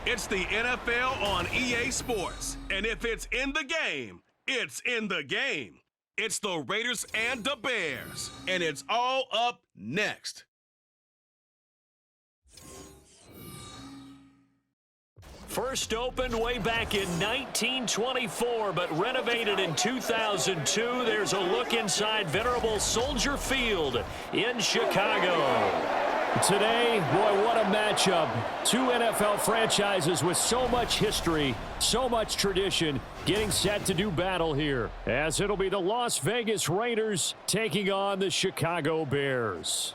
It's the NFL on EA Sports. And if it's in the game, it's in the game. It's the Raiders and the Bears. And it's all up next. First opened way back in 1924, but renovated in 2002. There's a look inside venerable Soldier Field in Chicago. Today, boy, what a matchup. Two NFL franchises with so much history, so much tradition, getting set to do battle here, as it'll be the Las Vegas Raiders taking on the Chicago Bears.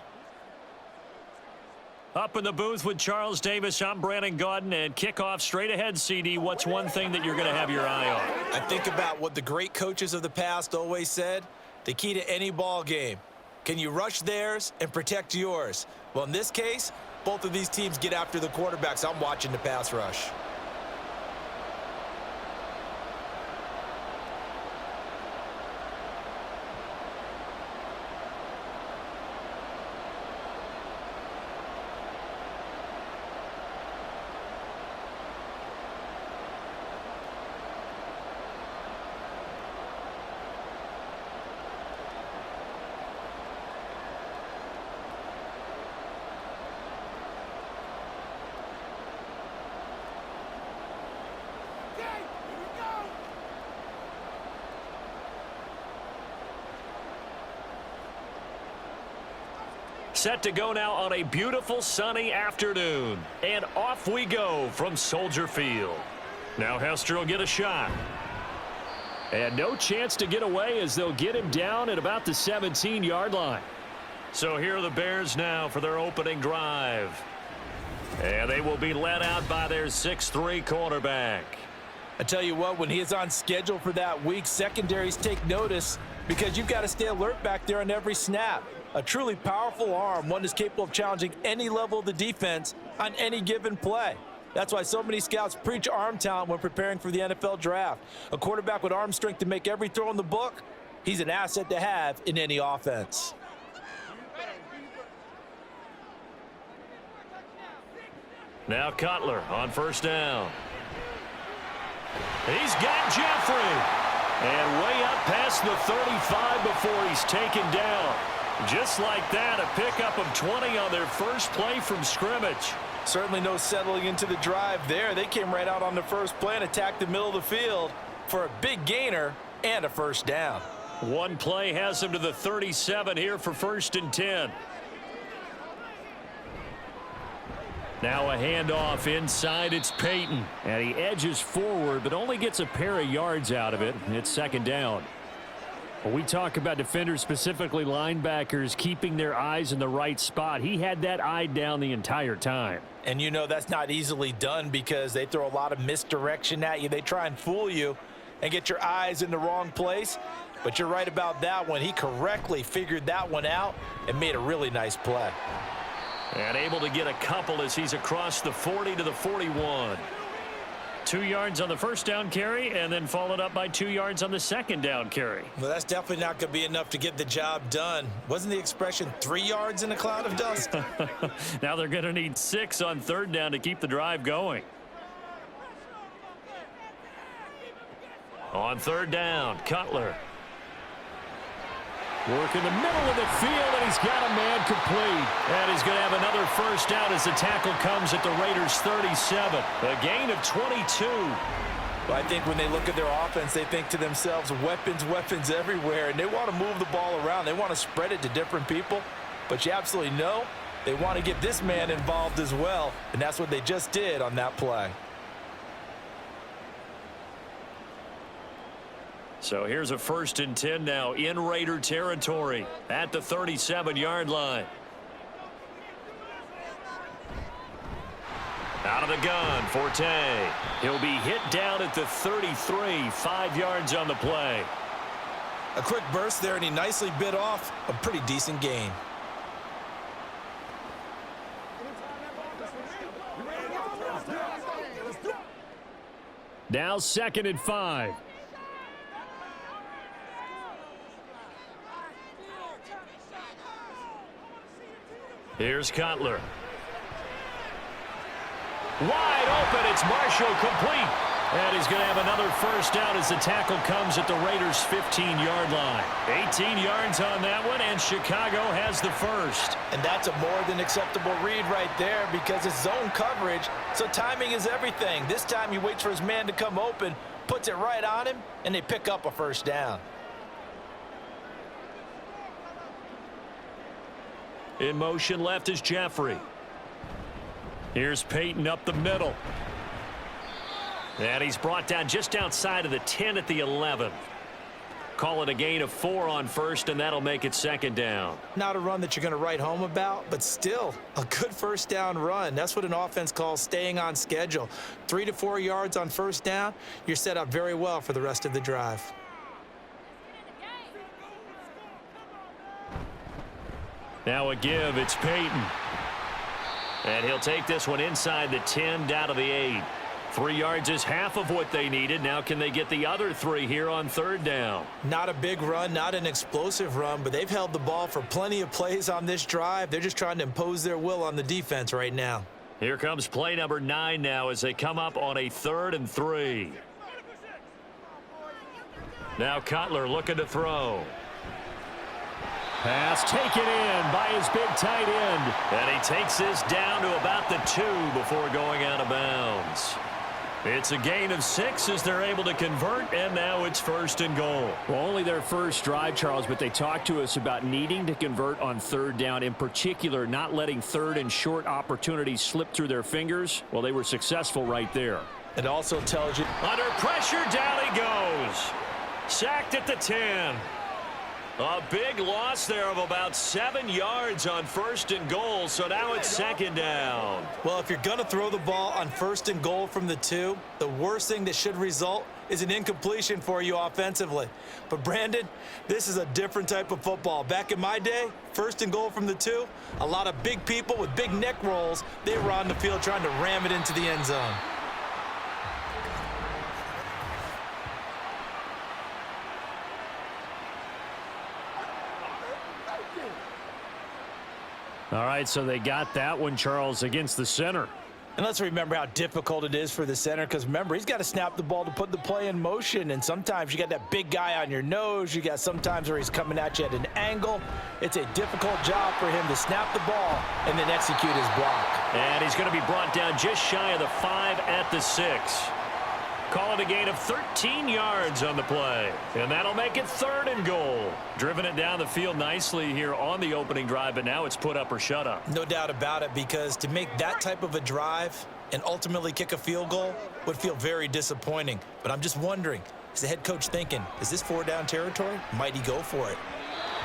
Up in the booth with Charles Davis, I'm Brandon Gaudin, and kickoff straight ahead, CD. What's one thing that you're going to have your eye on? I think about what the great coaches of the past always said. The key to any ball game. Can you rush theirs and protect yours? Well, in this case, both of these teams get after the quarterbacks. I'm watching the pass rush. Set to go now on a beautiful sunny afternoon. And off we go from Soldier Field. Now Hester will get a shot. And no chance to get away as they'll get him down at about the 17-yard line. So here are the Bears now for their opening drive. And they will be led out by their 6'3" quarterback. I tell you what, when he is on schedule for that week, secondaries take notice because you've got to stay alert back there on every snap. A truly powerful arm, one that's capable of challenging any level of the defense on any given play. That's why so many scouts preach arm talent when preparing for the NFL draft. A quarterback with arm strength to make every throw in the book, he's an asset to have in any offense. Now Cutler on first down. He's got Jeffrey. And way up past the 35 before he's taken down. Just like that, a pickup of 20 on their first play from scrimmage. Certainly no settling into the drive there. They came right out on the first play and attacked the middle of the field for a big gainer and a first down. One play has them to the 37 here for 1st and 10. Now a handoff inside. It's Peyton. And he edges forward, but only gets a pair of yards out of it. It's 2nd down. When we talk about defenders, specifically linebackers, keeping their eyes in the right spot, he had that eye down the entire time. And you know that's not easily done because they throw a lot of misdirection at you. They try and fool you and get your eyes in the wrong place. But you're right about that one. He correctly figured that one out and made a really nice play. And able to get a couple as he's across the 40 to the 41. 2 yards on the first down carry and then followed up by 2 yards on the 2nd down carry. Well, that's definitely not going to be enough to get the job done. Wasn't the expression 3 yards in a cloud of dust? Now they're going to need 6 on 3rd down to keep the drive going. On 3rd down, Cutler. Work in the middle of the field, and he's got a man complete. And he's going to have another first down as the tackle comes at the Raiders' 37. A gain of 22. Well, I think when they look at their offense, they think to themselves, weapons, weapons everywhere, and they want to move the ball around. They want to spread it to different people, but you absolutely know they want to get this man involved as well, and that's what they just did on that play. So here's a 1st and 10 now in Raider territory at the 37-yard line. Out of the gun, Forte. He'll be hit down at the 33, 5 yards on the play. A quick burst there, and he nicely bit off a pretty decent gain. Now 2nd and 5. Here's Cutler. Wide open. It's Marshall, complete. And he's going to have another first down as the tackle comes at the Raiders' 15-yard line. 18 yards on that one, and Chicago has the first. And that's a more than acceptable read right there because it's zone coverage, so timing is everything. This time he waits for his man to come open, puts it right on him, and they pick up a first down. In motion left is Jeffrey. Here's Peyton up the middle. And he's brought down just outside of the 10 at the 11. Call it a gain of 4 on first, and that'll make it second down. Not a run that you're going to write home about, but still a good first down run. That's what an offense calls staying on schedule. 3 to 4 yards on first down, you're set up very well for the rest of the drive. Now a give, it's Peyton. And he'll take this one inside the 10 down to the 8. 3 yards is half of what they needed. Now can they get the other 3 here on third down? Not a big run, not an explosive run, but they've held the ball for plenty of plays on this drive. They're just trying to impose their will on the defense right now. Here comes play number 9 now as they come up on a 3rd and 3. Now Cutler looking to throw. Pass taken in by his big tight end. And he takes this down to about the 2 before going out of bounds. It's a gain of 6 as they're able to convert, and now it's 1st and goal. Well, only their first drive, Charles, but they talked to us about needing to convert on third down, in particular not letting third and short opportunities slip through their fingers. Well, they were successful right there. It also tells you. Under pressure, down he goes. Sacked at the 10. A big loss there of about 7 yards on 1st and goal, so now it's 2nd down. Well, if you're going to throw the ball on 1st and goal from the 2, the worst thing that should result is an incompletion for you offensively. But, Brandon, this is a different type of football. Back in my day, 1st and goal from the 2, a lot of big people with big neck rolls, they were on the field trying to ram it into the end zone. All right, so they got that one, Charles, against the center. And let's remember how difficult it is for the center, because remember, he's got to snap the ball to put the play in motion, and sometimes you got that big guy on your nose. You got sometimes where he's coming at you at an angle. It's a difficult job for him to snap the ball and then execute his block. And he's going to be brought down just shy of the 5 at the 6. Call it a gain of 13 yards on the play. And that'll make it 3rd and goal. Driven it down the field nicely here on the opening drive, but now it's put up or shut up. No doubt about it, because to make that type of a drive and ultimately kick a field goal would feel very disappointing. But I'm just wondering, is the head coach thinking, is this 4-down territory? Might he go for it?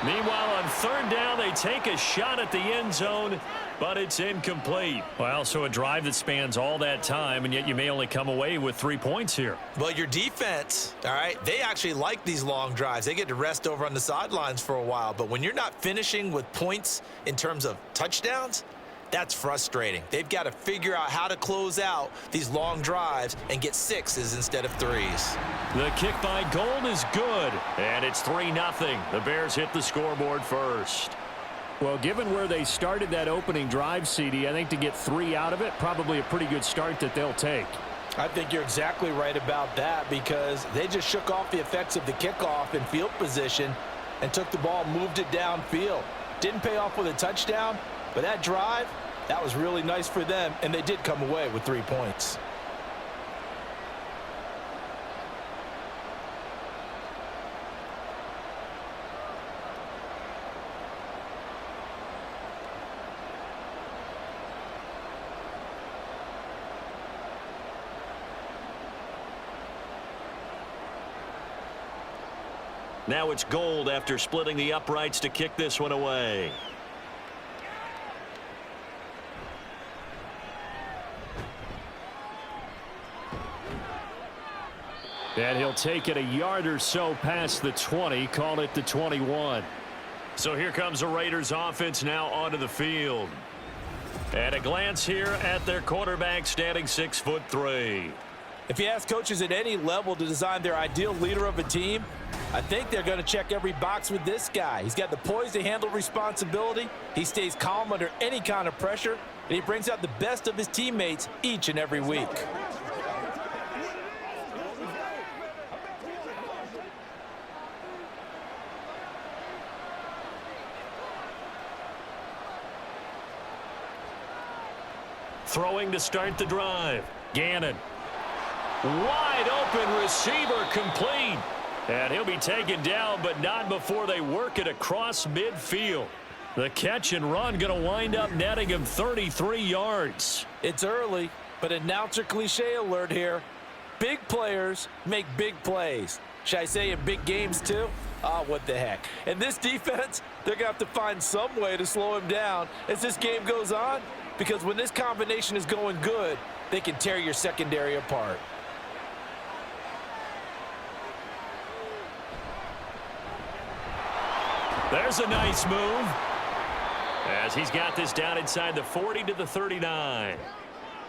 Meanwhile, on 3rd down, they take a shot at the end zone, but it's incomplete. Well, so a drive that spans all that time, and yet you may only come away with 3 points here. Well, your defense, all right, they actually like these long drives. They get to rest over on the sidelines for a while. But when you're not finishing with points in terms of touchdowns, that's frustrating. They've got to figure out how to close out these long drives and get 6s instead of 3s. The kick by Gold is good, and it's 3-0. The Bears hit the scoreboard first. Well, given where they started that opening drive, CD, I think to get 3 out of it, probably a pretty good start that they'll take. I think you're exactly right about that, because they just shook off the effects of the kickoff in field position and took the ball, moved it downfield. Didn't pay off with a touchdown, but that drive, that was really nice for them, and they did come away with 3 points. Now it's Gold after splitting the uprights to kick this one away. And he'll take it a yard or so past the 20, call it the 21. So here comes the Raiders offense now onto the field. And a glance here at their quarterback, standing 6'3". If you ask coaches at any level to design their ideal leader of a team, I think they're going to check every box with this guy. He's got the poise to handle responsibility. He stays calm under any kind of pressure, and he brings out the best of his teammates each and every week. Throwing to start the drive. Gannon. Wide open receiver complete. And he'll be taken down, but not before they work it across midfield. The catch and run going to wind up netting him 33 yards. It's early, but announcer cliche alert here. Big players make big plays. Should I say in big games too? What the heck. And this defense, they're going to have to find some way to slow him down as this game goes on, because when this combination is going good, they can tear your secondary apart. There's a nice move as he's got this down inside the 40 to the 39.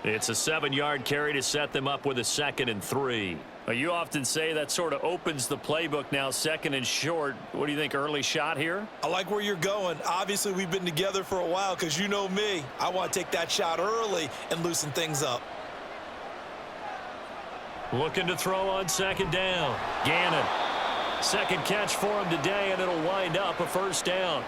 It's a 7-yard carry to set them up with a 2nd and 3. You often say that sort of opens the playbook now, 2nd and short. What do you think, early shot here? I like where you're going. Obviously, we've been together for a while because you know me. I want to take that shot early and loosen things up. Looking to throw on 2nd down. Gannon. Second catch for him today, and it'll wind up a 1st down.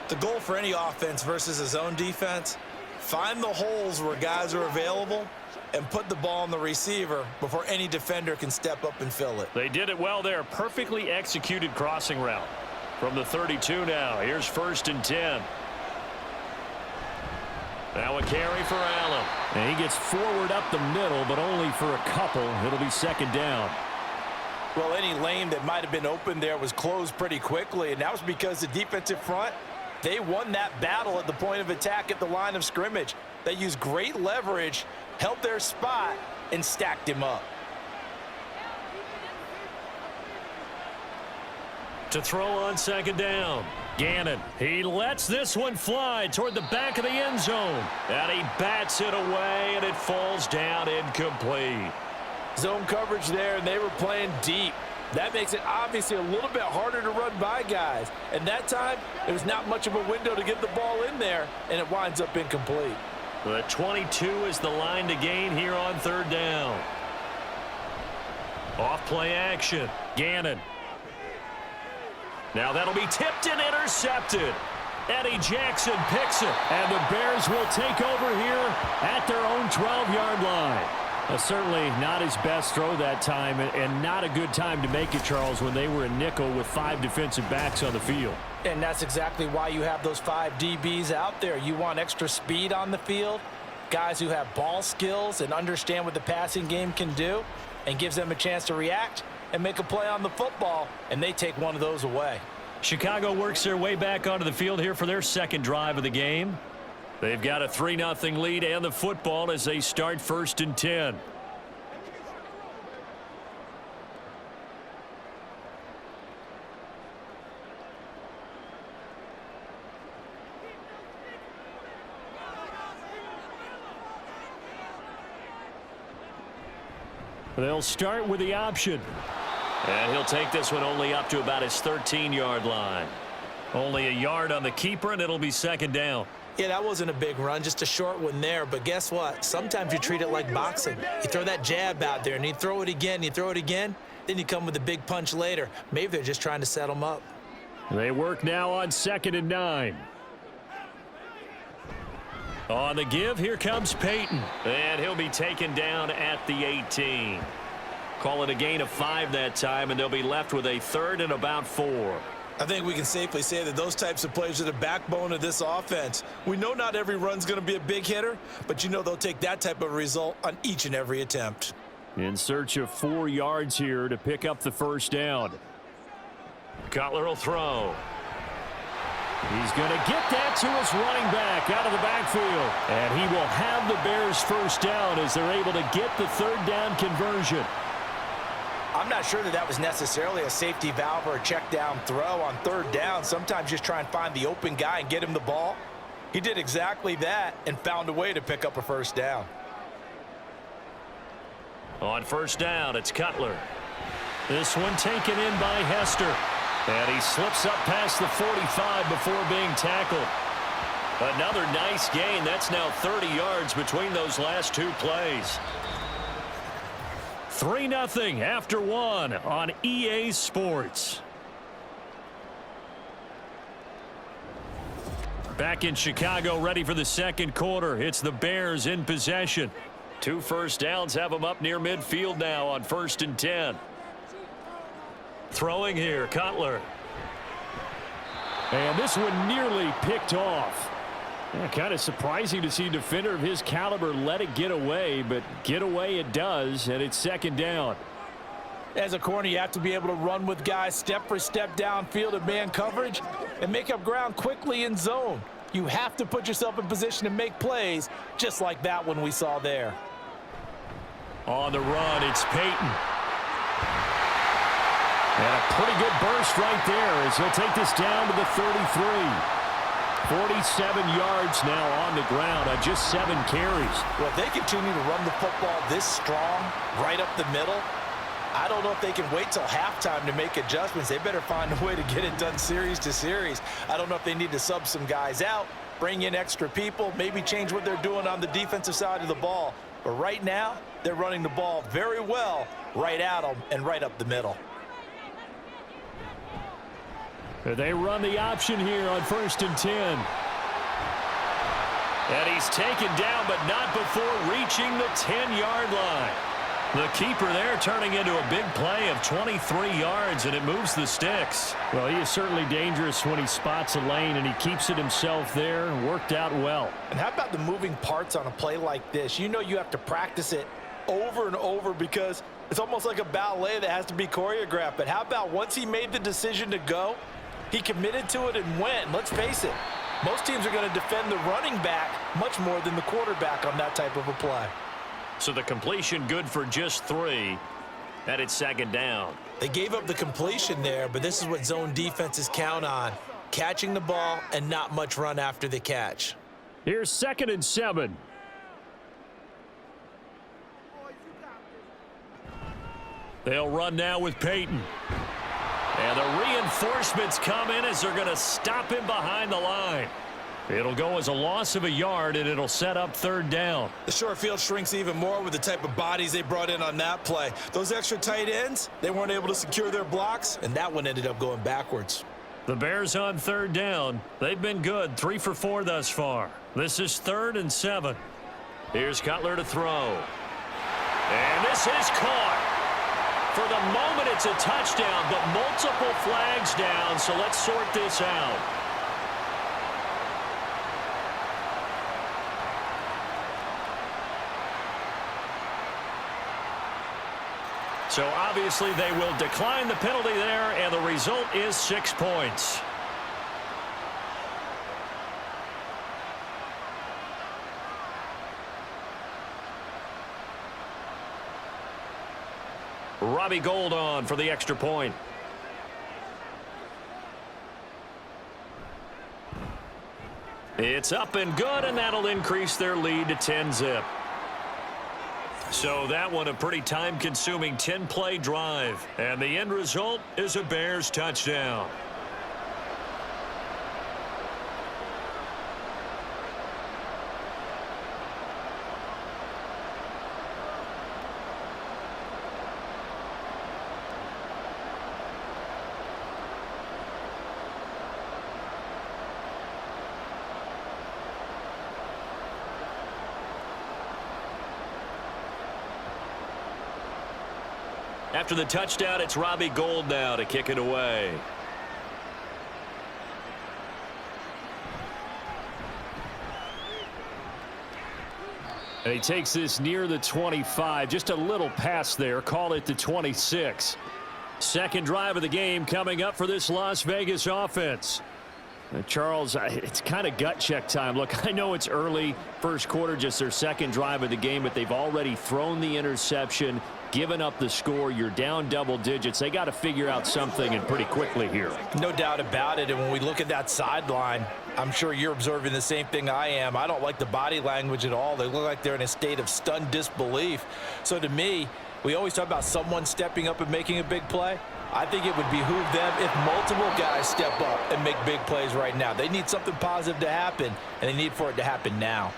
The goal for any offense versus his own defense, find the holes where guys are available and put the ball on the receiver before any defender can step up and fill it. They did it well there. Perfectly executed crossing route. From the 32 now, here's 1st and 10. Now a carry for Allen. And he gets forward up the middle, but only for a couple. It'll be 2nd down. Well, any lane that might have been open there was closed pretty quickly, and that was because the defensive front, they won that battle at the point of attack at the line of scrimmage. They used great leverage, held their spot, and stacked him up. To throw on 2nd down. Gannon. He lets this one fly toward the back of the end zone. And he bats it away, and it falls down incomplete. Zone coverage there, and they were playing deep. That makes it obviously a little bit harder to run by guys. And that time, there was not much of a window to get the ball in there, and it winds up incomplete. The 22 is the line to gain here on 3rd down. Off play action. Gannon. Now that'll be tipped and intercepted. Eddie Jackson picks it. And the Bears will take over here at their own 12-yard line. Certainly not his best throw that time, and not a good time to make it, Charles, when they were in nickel with 5 defensive backs on the field. And that's exactly why you have those 5 DBs out there. You want extra speed on the field, guys who have ball skills and understand what the passing game can do, and gives them a chance to react and make a play on the football, and they take one of those away. Chicago works their way back onto the field here for their 2nd drive of the game. They've got a 3-0 lead and the football as they start 1st and 10. They'll start with the option. And he'll take this one only up to about his 13-yard line. Only a yard on the keeper, and it'll be 2nd down. Yeah, that wasn't a big run, just a short one there. But guess what? Sometimes you treat it like boxing. You throw that jab out there, and you throw it again, then you come with a big punch later. Maybe they're just trying to set them up. They work now on 2nd and 9. On the give, here comes Peyton. And he'll be taken down at the 18. Call it a gain of 5 that time, and they'll be left with a 3rd and about 4. I think we can safely say that those types of plays are the backbone of this offense. We know not every run's going to be a big hitter, but you know they'll take that type of result on each and every attempt. In search of 4 yards here to pick up the 1st down. Cutler will throw. He's going to get that to his running back out of the backfield. And he will have the Bears 1st down as they're able to get the 3rd down conversion. I'm not sure that was necessarily a safety valve or a check down throw on 3rd down. Sometimes just try and find the open guy and get him the ball. He did exactly that and found a way to pick up a 1st down. On 1st down, it's Cutler. This one taken in by Hester. And he slips up past the 45 before being tackled. Another nice gain. That's now 30 yards between those last two plays. 3-0 after one on EA Sports. Back in Chicago, ready for the second quarter. It's the Bears in possession. 2 first downs have them up near midfield now on 1st and 10. Throwing here, Cutler. And this one nearly picked off. Yeah, kind of surprising to see a defender of his caliber let it get away, but get away it does, and it's 2nd down. As a corner, you have to be able to run with guys step for step downfield in man coverage and make up ground quickly in zone. You have to put yourself in position to make plays, just like that one we saw there. On the run, it's Peyton. And a pretty good burst right there as he'll take this down to the 33. 47 yards now on the ground on just 7 carries. Well, if they continue to run the football this strong, right up the middle, I don't know if they can wait till halftime to make adjustments. They better find a way to get it done series to series. I don't know if they need to sub some guys out, bring in extra people, maybe change what they're doing on the defensive side of the ball. But right now, they're running the ball very well right at them and right up the middle. They run the option here on 1st and 10. And he's taken down, but not before reaching the 10-yard line. The keeper there turning into a big play of 23 yards, and it moves the sticks. Well, he is certainly dangerous when he spots a lane, and he keeps it himself there. Worked out well. And how about the moving parts on a play like this? You know you have to practice it over and over because it's almost like a ballet that has to be choreographed. But how about once he made the decision to go, he committed to it and went. And let's face it, most teams are going to defend the running back much more than the quarterback on that type of a play. So the completion good for just 3, and it's 2nd down. They gave up the completion there, but this is what zone defenses count on. Catching the ball and not much run after the catch. Here's 2nd and 7. They'll run now with Peyton. And the reinforcements come in as they're going to stop him behind the line. It'll go as a loss of a yard, and it'll set up 3rd down. The short field shrinks even more with the type of bodies they brought in on that play. Those extra tight ends, they weren't able to secure their blocks, and that one ended up going backwards. The Bears on 3rd down. They've been good, 3 for 4 thus far. This is 3rd and 7. Here's Cutler to throw. And this is caught. For the moment, it's a touchdown, but multiple flags down, so let's sort this out. So obviously they will decline the penalty there, and the result is 6 points. Robbie Gould on for the extra point. It's up and good, and that'll increase their lead to 10-zip. So that one a pretty time-consuming 10-play drive. And the end result is a Bears touchdown. After the touchdown, it's Robbie Gould now to kick it away. And he takes this near the 25. Just a little pass there. Call it the 26. Second drive of the game coming up for this Las Vegas offense. Charles, it's kind of gut check time. Look, I know it's early, first quarter, just their second drive of the game, but they've already thrown the interception, given up the score. You're down double digits. They got to figure out something, and pretty quickly here. No doubt about it. And when we look at that sideline, I'm sure you're observing the same thing I am. I don't like the body language at all. They look like they're in a state of stunned disbelief. So to me, we always talk about someone stepping up and making a big play. I think it would behoove them if multiple guys step up and make big plays right now. They need something positive to happen, and they need for it to happen now.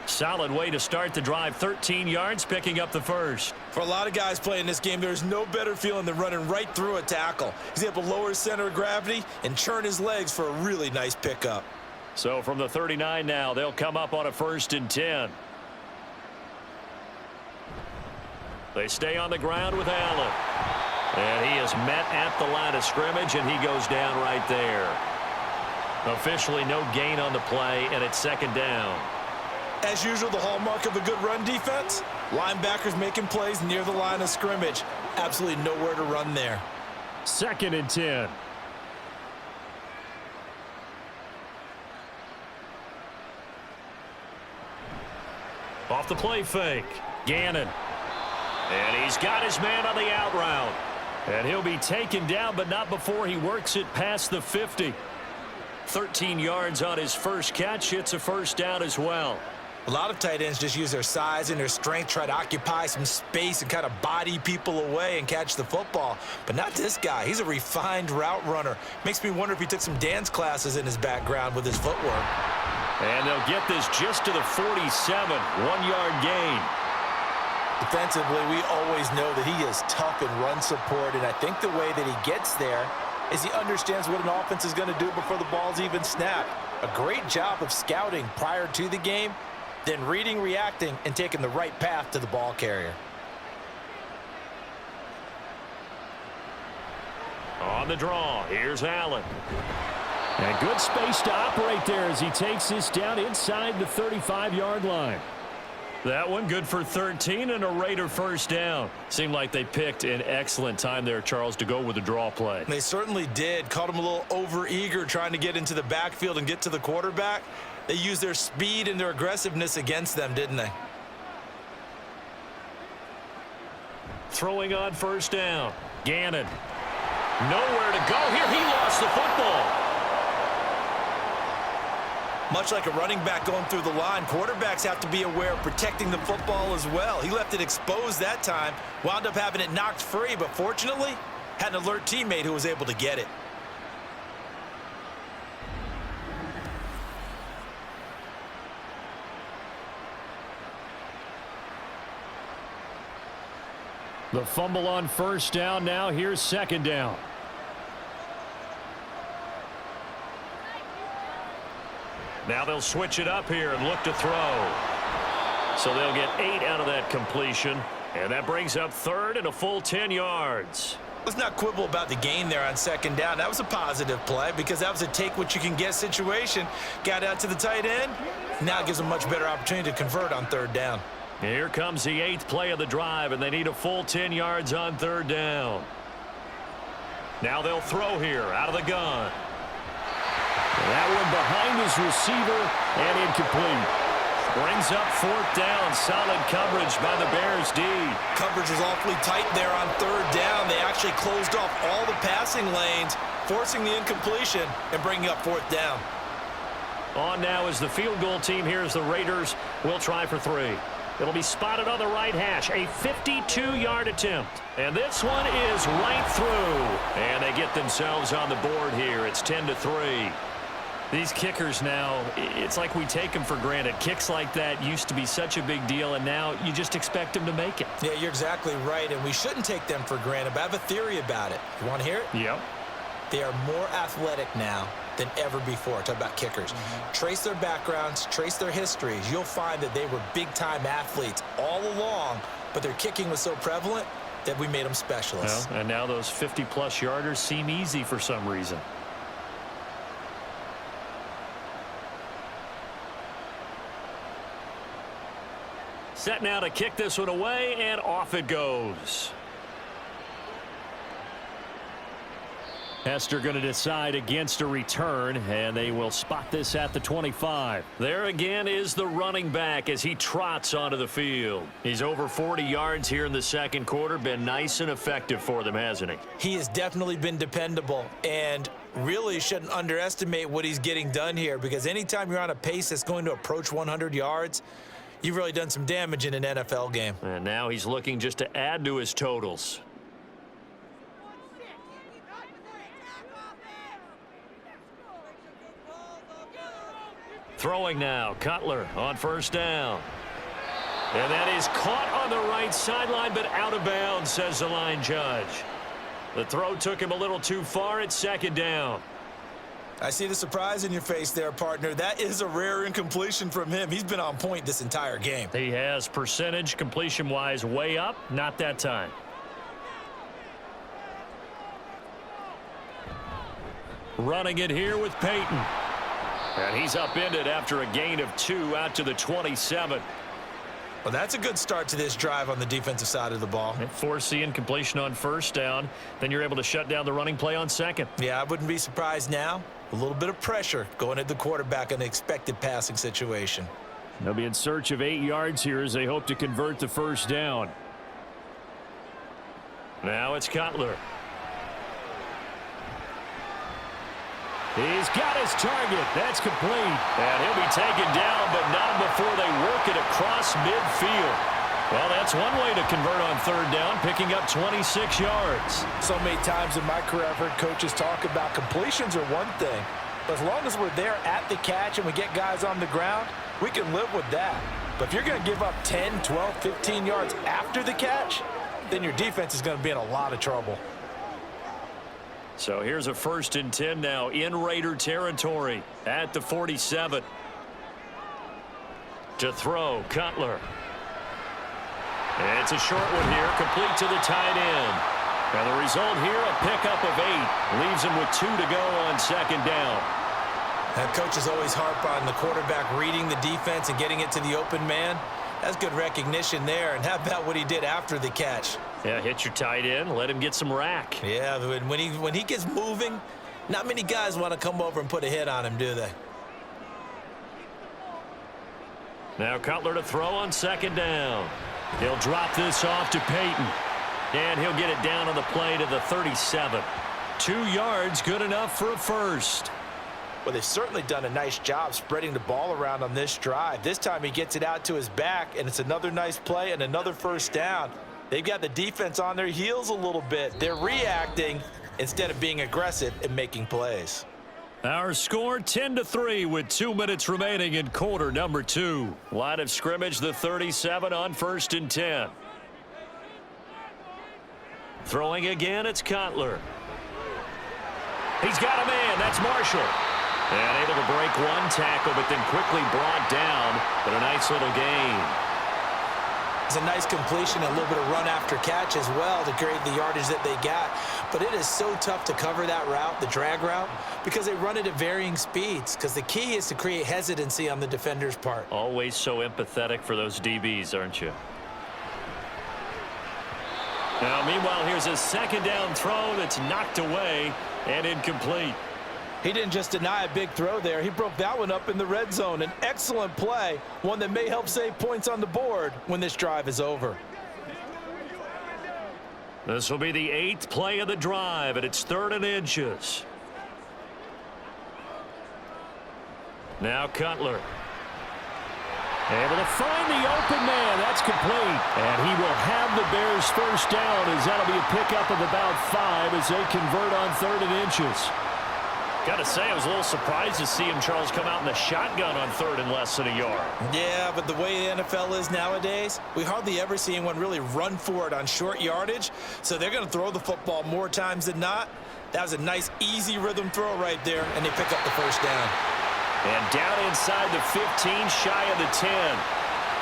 Solid way to start the drive. 13 yards, picking up the first. For a lot of guys playing this game, there's no better feeling than running right through a tackle. He's able to lower his center of gravity and churn his legs for a really nice pickup. So from the 39 now, they'll come up on a 1st and 10. They stay on the ground with Allen. And he is met at the line of scrimmage, and he goes down right there. Officially no gain on the play, and it's 2nd down. As usual, the hallmark of a good run defense, linebackers making plays near the line of scrimmage. Absolutely nowhere to run there. 2nd and 10. Off the play fake. Gannon. And he's got his man on the out route. And he'll be taken down, but not before he works it past the 50. 13 yards on his first catch. It's a 1st down as well. A lot of tight ends just use their size and their strength, try to occupy some space and kind of body people away and catch the football. But not this guy. He's a refined route runner. Makes me wonder if he took some dance classes in his background with his footwork. And they'll get this just to the 47. 1-yard gain. Defensively, we always know that he is tough in run support, and I think the way that he gets there is he understands what an offense is going to do before the ball's even snapped. A great job of scouting prior to the game, then reading, reacting, and taking the right path to the ball carrier. On the draw, here's Allen. And good space to operate there as he takes this down inside the 35-yard line. That one good for 13 and a Raider 1st down. Seemed like they picked an excellent time there, Charles, to go with the draw play. They certainly did. Caught him a little over-eager trying to get into the backfield and get to the quarterback. They used their speed and their aggressiveness against them, didn't they? Throwing on 1st down. Gannon. Nowhere to go here. He lost the football. Much like a running back going through the line, quarterbacks have to be aware of protecting the football as well. He left it exposed that time, wound up having it knocked free, but fortunately, had an alert teammate who was able to get it. The fumble on 1st down now. Here's 2nd down. Now they'll switch it up here and look to throw. So they'll get 8 out of that completion. And that brings up 3rd and a full 10 yards. Let's not quibble about the gain there on 2nd down. That was a positive play because that was a take-what-you-can-get situation. Got out to the tight end. Now it gives them a much better opportunity to convert on 3rd down. Here comes the 8th play of the drive, and they need a full 10 yards on 3rd down. Now they'll throw here out of the gun. That one behind his receiver and incomplete. Brings up 4th down. Solid coverage by the Bears D. Coverage was awfully tight there on 3rd down. They actually closed off all the passing lanes, forcing the incompletion and bringing up 4th down. On now is the field goal team. Here's the Raiders. We'll try for 3. It'll be spotted on the right hash. A 52-yard attempt. And this one is right through. And they get themselves on the board here. It's 10-3. These kickers now, it's like we take them for granted. Kicks like that used to be such a big deal, and now you just expect them to make it. Yeah, you're exactly right, and we shouldn't take them for granted, but I have a theory about it. You want to hear it? Yep. They are more athletic now than ever before. Talk about kickers. Trace their backgrounds, trace their histories. You'll find that they were big-time athletes all along, but their kicking was so prevalent that we made them specialists. Well, and now those 50-plus yarders seem easy for some reason. Set now to kick this one away, and off it goes. Hester going to decide against a return, and they will spot this at the 25. There again is the running back as he trots onto the field. He's over 40 yards here in the 2nd quarter. Been nice and effective for them, hasn't he? He has definitely been dependable, and really shouldn't underestimate what he's getting done here, because anytime you're on a pace that's going to approach 100 yards, you've really done some damage in an NFL game. And now he's looking just to add to his totals. Throwing now, Cutler on first down. And that is caught on the right sideline, but out of bounds, says the line judge. The throw took him a little too far. It's second down. I see the surprise in your face there, partner. That is a rare incompletion from him. He's been on point this entire game. He has percentage completion-wise way up. Not that time. Running it here with Peyton. And he's upended after a gain of 2 out to the 27. Well, that's a good start to this drive on the defensive side of the ball. And force the incompletion on first down. Then you're able to shut down the running play on second. Yeah, I wouldn't be surprised now. A little bit of pressure going at the quarterback in an expected passing situation. They'll be in search of 8 yards here as they hope to convert the first down. Now it's Cutler. He's got his target. That's complete. And he'll be taken down, but not before they work it across midfield. Well, that's one way to convert on third down, picking up 26 yards. So many times in my career I've heard coaches talk about completions are one thing. But as long as we're there at the catch and we get guys on the ground, we can live with that. But if you're going to give up 10, 12, 15 yards after the catch, then your defense is going to be in a lot of trouble. So here's a 1st and 10 now in Raider territory at the 47. To throw, Cutler. And it's a short one here, complete to the tight end. And the result here, a pickup of 8. Leaves him with 2 to go on second down. That coaches always harp on the quarterback reading the defense and getting it to the open man. That's good recognition there. And how about what he did after the catch? Yeah, hit your tight end, let him get some rack. Yeah, when he gets moving, not many guys want to come over and put a hit on him, do they? Now Cutler to throw on second down. He'll drop this off to Peyton. And he'll get it down on the play to the 37. 2 yards, good enough for a first. Well, they've certainly done a nice job spreading the ball around on this drive. This time he gets it out to his back, and it's another nice play and another first down. They've got the defense on their heels a little bit. They're reacting instead of being aggressive and making plays. Our score 10-3 with 2 minutes remaining in quarter number 2. Line of scrimmage, the 37 on 1st and 10. Throwing again, it's Cutler. He's got a man, that's Marshall. And able to break one tackle, but then quickly brought down. But a nice little gain. It's a nice completion, a little bit of run after catch as well to create the yardage that they got. But it is so tough to cover that route, the drag route, because they run it at varying speeds. Because the key is to create hesitancy on the defender's part. Always so empathetic for those DBs, aren't you? Now, meanwhile, here's a second down throw that's knocked away and incomplete. He didn't just deny a big throw there. He broke that one up in the red zone. An excellent play, one that may help save points on the board when this drive is over. This will be the 8th play of the drive, and it's 3rd and inches. Now Cutler. Able to find the open man. That's complete. And he will have the Bears first down as that'll be a pickup of about 5 as they convert on 3rd and inches. Got to say, I was a little surprised to see him, Charles, come out in the shotgun on 3rd and less than a yard. Yeah, but the way the NFL is nowadays, we hardly ever see anyone really run for it on short yardage. So they're going to throw the football more times than not. That was a nice, easy rhythm throw right there, and they pick up the first down. And down inside the 15, shy of the 10.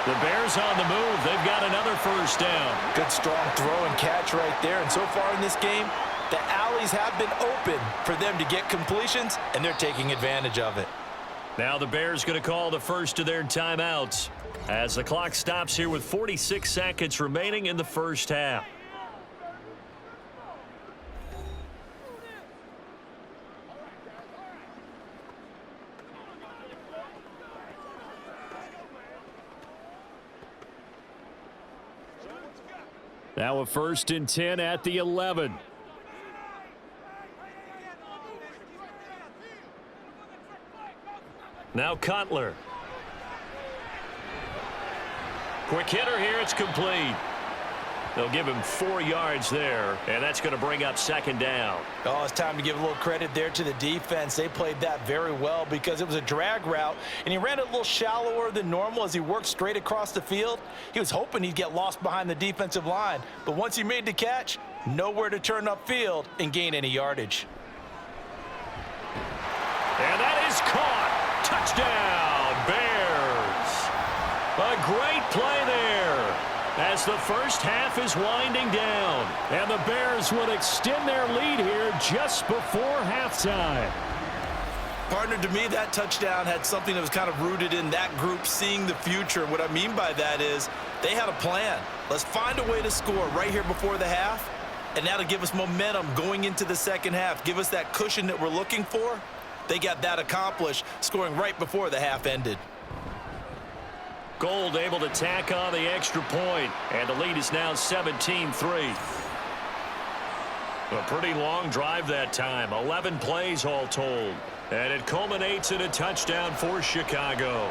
The Bears on the move. They've got another first down. Good, strong throw and catch right there. And so far in this game, the alleys have been open for them to get completions, and they're taking advantage of it. Now the Bears going to call the first of their timeouts as the clock stops here with 46 seconds remaining in the first half. Now a 1st and 10 at the 11. Now Cutler. Quick hitter here, it's complete. They'll give him 4 yards there, and that's going to bring up second down. Oh, it's time to give a little credit there to the defense. They played that very well because it was a drag route, and he ran it a little shallower than normal as he worked straight across the field. He was hoping he'd get lost behind the defensive line, but once he made the catch, nowhere to turn upfield and gain any yardage. And that is caught. Touchdown, Bears. A great play there as the first half is winding down. And the Bears would extend their lead here just before halftime. Partner, to me, that touchdown had something that was kind of rooted in that group seeing the future. What I mean by that is they had a plan. Let's find a way to score right here before the half, and that'll give us momentum going into the second half, give us that cushion that we're looking for. They got that accomplished, scoring right before the half ended. Gold able to tack on the extra point, and the lead is now 17-3. A pretty long drive that time, 11 plays all told, and it culminates in a touchdown for Chicago.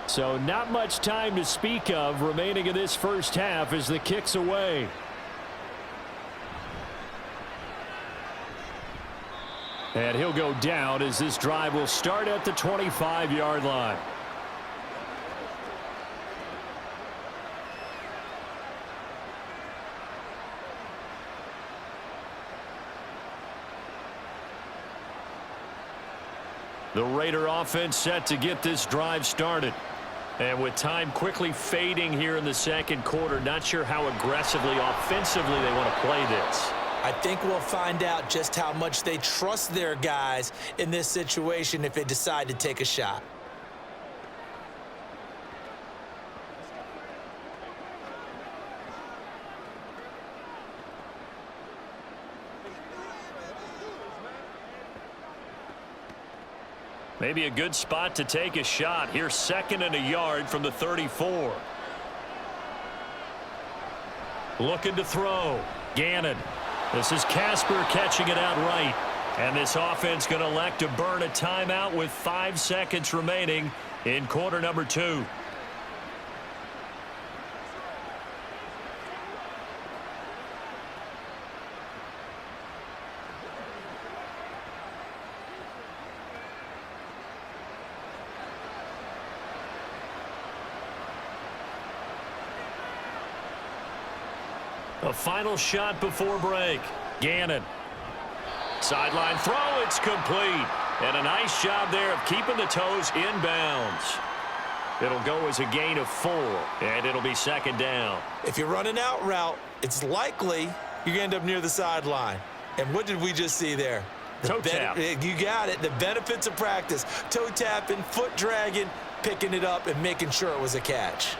So not much time to speak of remaining in this first half as the kick's away. And he'll go down as this drive will start at the 25-yard line. The Raider offense set to get this drive started. And with time quickly fading here in the second quarter, not sure how aggressively, offensively they want to play this. I think we'll find out just how much they trust their guys in this situation if they decide to take a shot. Maybe a good spot to take a shot. Here's 2nd and a yard from the 34. Looking to throw. Gannon. This is Casper catching it outright. And this offense going to elect to burn a timeout with 5 seconds remaining in quarter number 2. A final shot before break. Gannon. Sideline throw. It's complete. And a nice job there of keeping the toes inbounds. It'll go as a gain of 4. And it'll be second down. If you run an out route, it's likely you're going to end up near the sideline. And what did we just see there? Toe tap. You got it. The benefits of practice. Toe tapping, foot dragging, picking it up, and making sure it was a catch.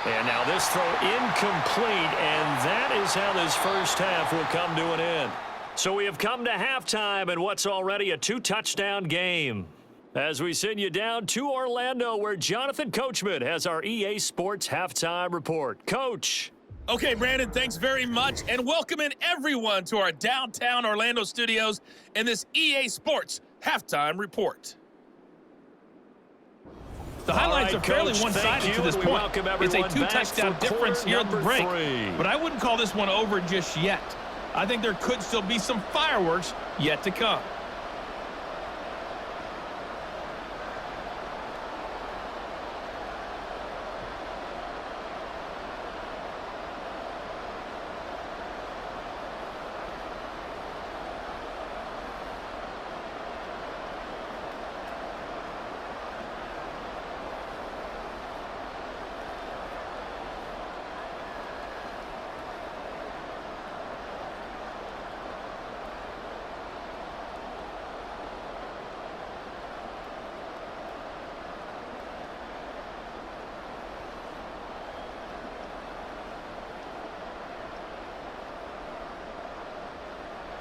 And now this throw incomplete, and that is how this first half will come to an end. So we have come to halftime in what's already a 2-touchdown game. As we send you down to Orlando, where Jonathan Coachman has our EA Sports Halftime Report. Coach. Okay, Brandon, thanks very much, and welcome in everyone to our downtown Orlando studios in this EA Sports Halftime Report. The highlights are fairly one-sided to this point. It's a 2-touchdown difference here at the break, but I wouldn't call this one over just yet. I think there could still be some fireworks yet to come.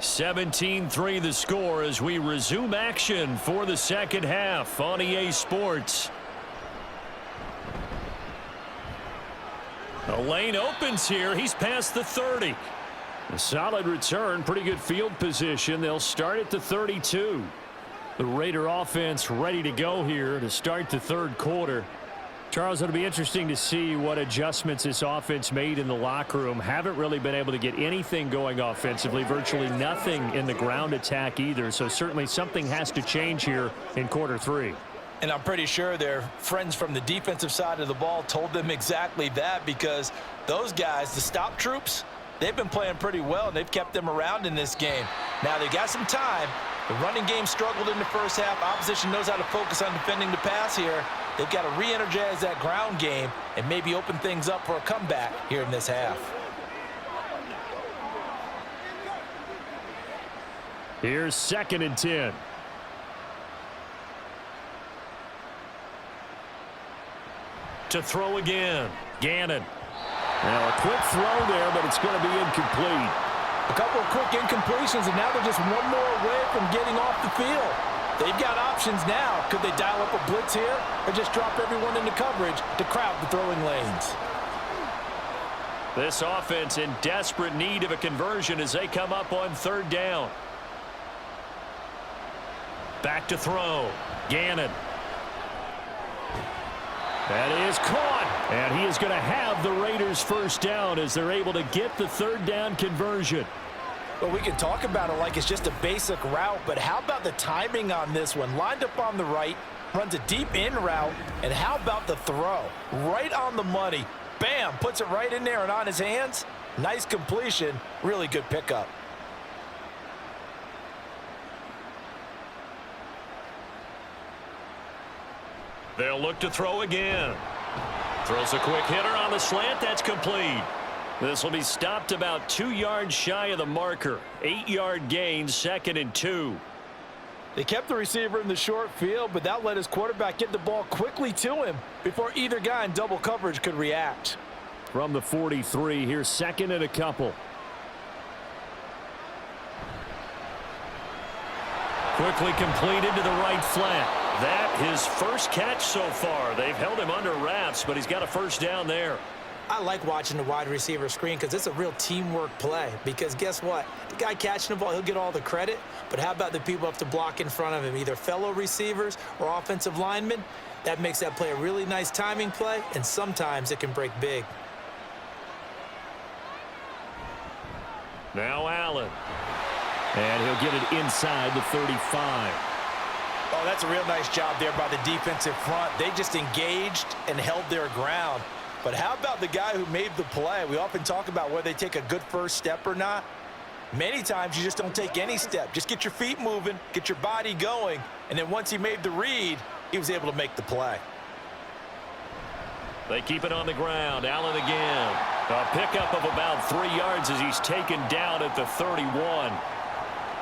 17-3 the score as we resume action for the second half on EA Sports. A lane opens here. He's past the 30. A solid return, pretty good field position. They'll start at the 32. The Raider offense ready to go here to start the third quarter. Charles, it'll be interesting to see what adjustments this offense made in the locker room. Haven't really been able to get anything going offensively, virtually nothing in the ground attack either. So certainly something has to change here in quarter three. And I'm pretty sure their friends from the defensive side of the ball told them exactly that, because those guys, the stop troops, they've been playing pretty well, and they've kept them around in this game. Now, they got some time. The running game struggled in the first half. Opposition knows how to focus on defending the pass here. They've got to re-energize that ground game and maybe open things up for a comeback here in this half. Here's 2nd and 10. To throw again. Gannon. Now a quick throw there, but it's going to be incomplete. A couple of quick incompletions, and now they're just one more away from getting off the field. They've got options now. Could they dial up a blitz here or just drop everyone into coverage to crowd the throwing lanes? This offense in desperate need of a conversion as they come up on 3rd down. Back to throw. Gannon. That is caught, and he is going to have the Raiders first down as they're able to get the 3rd down conversion. Well, we can talk about it like it's just a basic route, but how about the timing on this one? Lined up on the right, runs a deep in route, and how about the throw? Right on the money. Bam, puts it right in there and on his hands. Nice completion, really good pickup. They'll look to throw again. Throws a quick hitter on the slant. That's complete. This will be stopped about 2 yards shy of the marker. 8-yard gain, 2nd and 2. They kept the receiver in the short field, but that let his quarterback get the ball quickly to him before either guy in double coverage could react. From the 43, here's 2nd and a couple. Quickly completed to the right flat. That his first catch so far. They've held him under wraps, but he's got a first down there. I like watching the wide receiver screen because it's a real teamwork play. Because guess what? The guy catching the ball, he'll get all the credit. But how about the people up to block in front of him, either fellow receivers or offensive linemen? That makes that play a really nice timing play, and sometimes it can break big. Now Allen. And he'll get it inside the 35. Oh, that's a real nice job there by the defensive front. They just engaged and held their ground. But how about the guy who made the play? We often talk about whether they take a good first step or not. Many times you just don't take any step. Just get your feet moving, get your body going, and then once he made the read, he was able to make the play. They keep it on the ground. Allen again. A pickup of about 3 yards as he's taken down at the 31.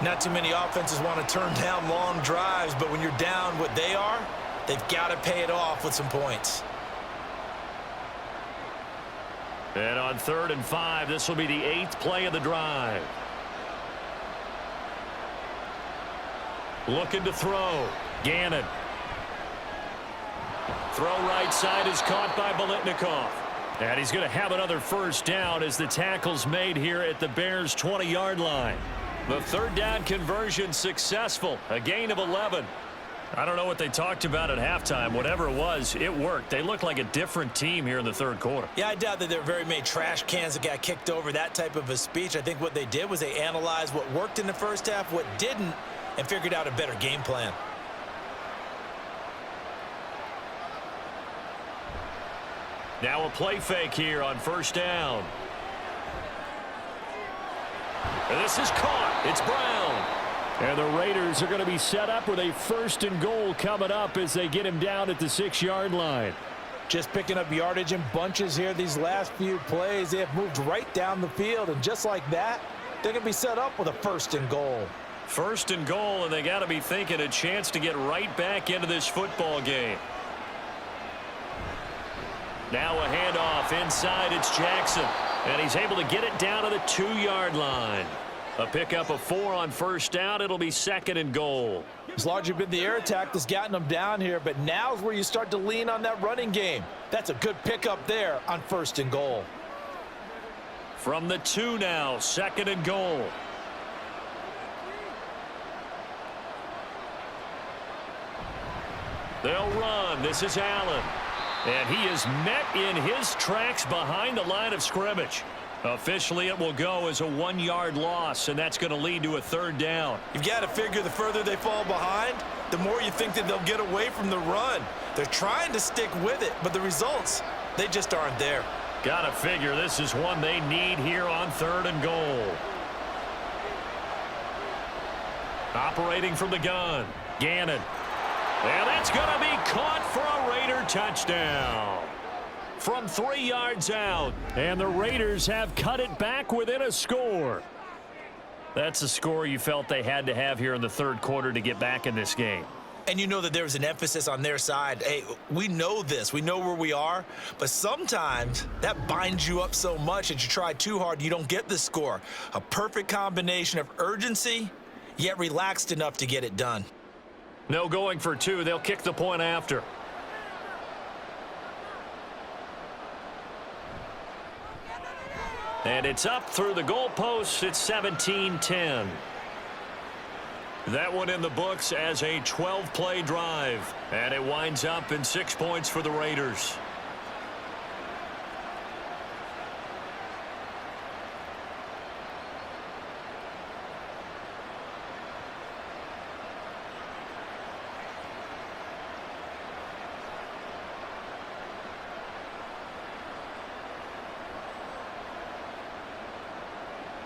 Not too many offenses want to turn down long drives, but when you're down what they are, they've got to pay it off with some points. And on 3rd and 5, this will be the 8th play of the drive. Looking to throw. Gannon. Throw right side is caught by Biletnikoff. And he's going to have another first down as the tackle's made here at the Bears' 20-yard line. The 3rd down conversion successful. A gain of 11. I don't know what they talked about at halftime. Whatever it was, it worked. They look like a different team here in the 3rd quarter. Yeah, I doubt that there were very many trash cans that got kicked over, that type of a speech. I think what they did was they analyzed what worked in the first half, what didn't, and figured out a better game plan. Now a play fake here on 1st down. And this is caught. It's Brown. And the Raiders are going to be set up with a 1st and goal coming up as they get him down at the 6-yard line. Just picking up yardage in bunches here these last few plays. They have moved right down the field, and just like that, they're going to be set up with a 1st and goal. 1st and goal, and they got to be thinking a chance to get right back into this football game. Now a handoff inside. It's Jackson, and he's able to get it down to the 2-yard line. A pickup of 4 on first down. It'll be 2nd and goal. It's largely been the air attack that's gotten them down here, but now's where you start to lean on that running game. That's a good pickup there on 1st and goal. From the 2 now, 2nd and goal. They'll run. This is Allen. And he is met in his tracks behind the line of scrimmage. Officially, it will go as a 1-yard loss, and that's going to lead to a 3rd down. You've got to figure the further they fall behind, the more you think that they'll get away from the run. They're trying to stick with it, but the results, they just aren't there. Got to figure this is one they need here on 3rd and goal. Operating from the gun, Gannon. And that's going to be caught for a Raider touchdown. From 3 yards out. And the Raiders have cut it back within a score. That's a score you felt they had to have here in the 3rd quarter to get back in this game. And you know that there's an emphasis on their side. Hey, we know this. We know where we are. But sometimes that binds you up so much that you try too hard, you don't get the score. A perfect combination of urgency, yet relaxed enough to get it done. No going for 2. They'll kick the point after. And it's up through the goalposts. It's 17-10. That one in the books as a 12-play drive. And it winds up in 6 points for the Raiders.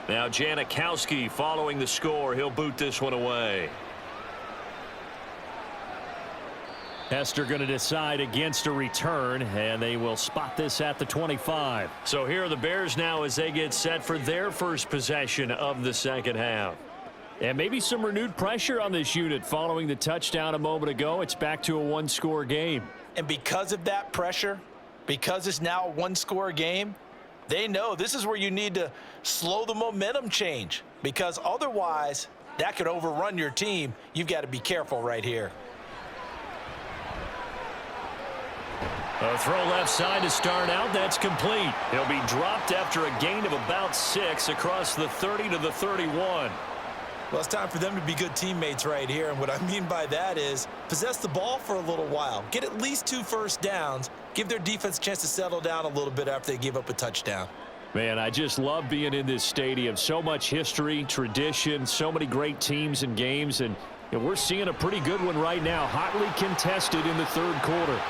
Now Janikowski following the score. He'll boot this one away. Hester going to decide against a return, and they will spot this at the 25. So here are the Bears now as they get set for their first possession of the 2nd half. And maybe some renewed pressure on this unit following the touchdown a moment ago. It's back to a 1-score game. And because of that pressure, because it's now a 1-score game, they know this is where you need to slow the momentum change, because otherwise that could overrun your team. You've got to be careful right here. A throw left side to start out. That's complete. He'll be dropped after a gain of about 6 across the 30 to the 31. Well, it's time for them to be good teammates right here. And what I mean by that is possess the ball for a little while. Get at least 2 first downs. Give their defense a chance to settle down a little bit after they give up a touchdown. Man, I just love being in this stadium. So much history, tradition, so many great teams and games. And we're seeing a pretty good one right now. Hotly contested in the 3rd quarter.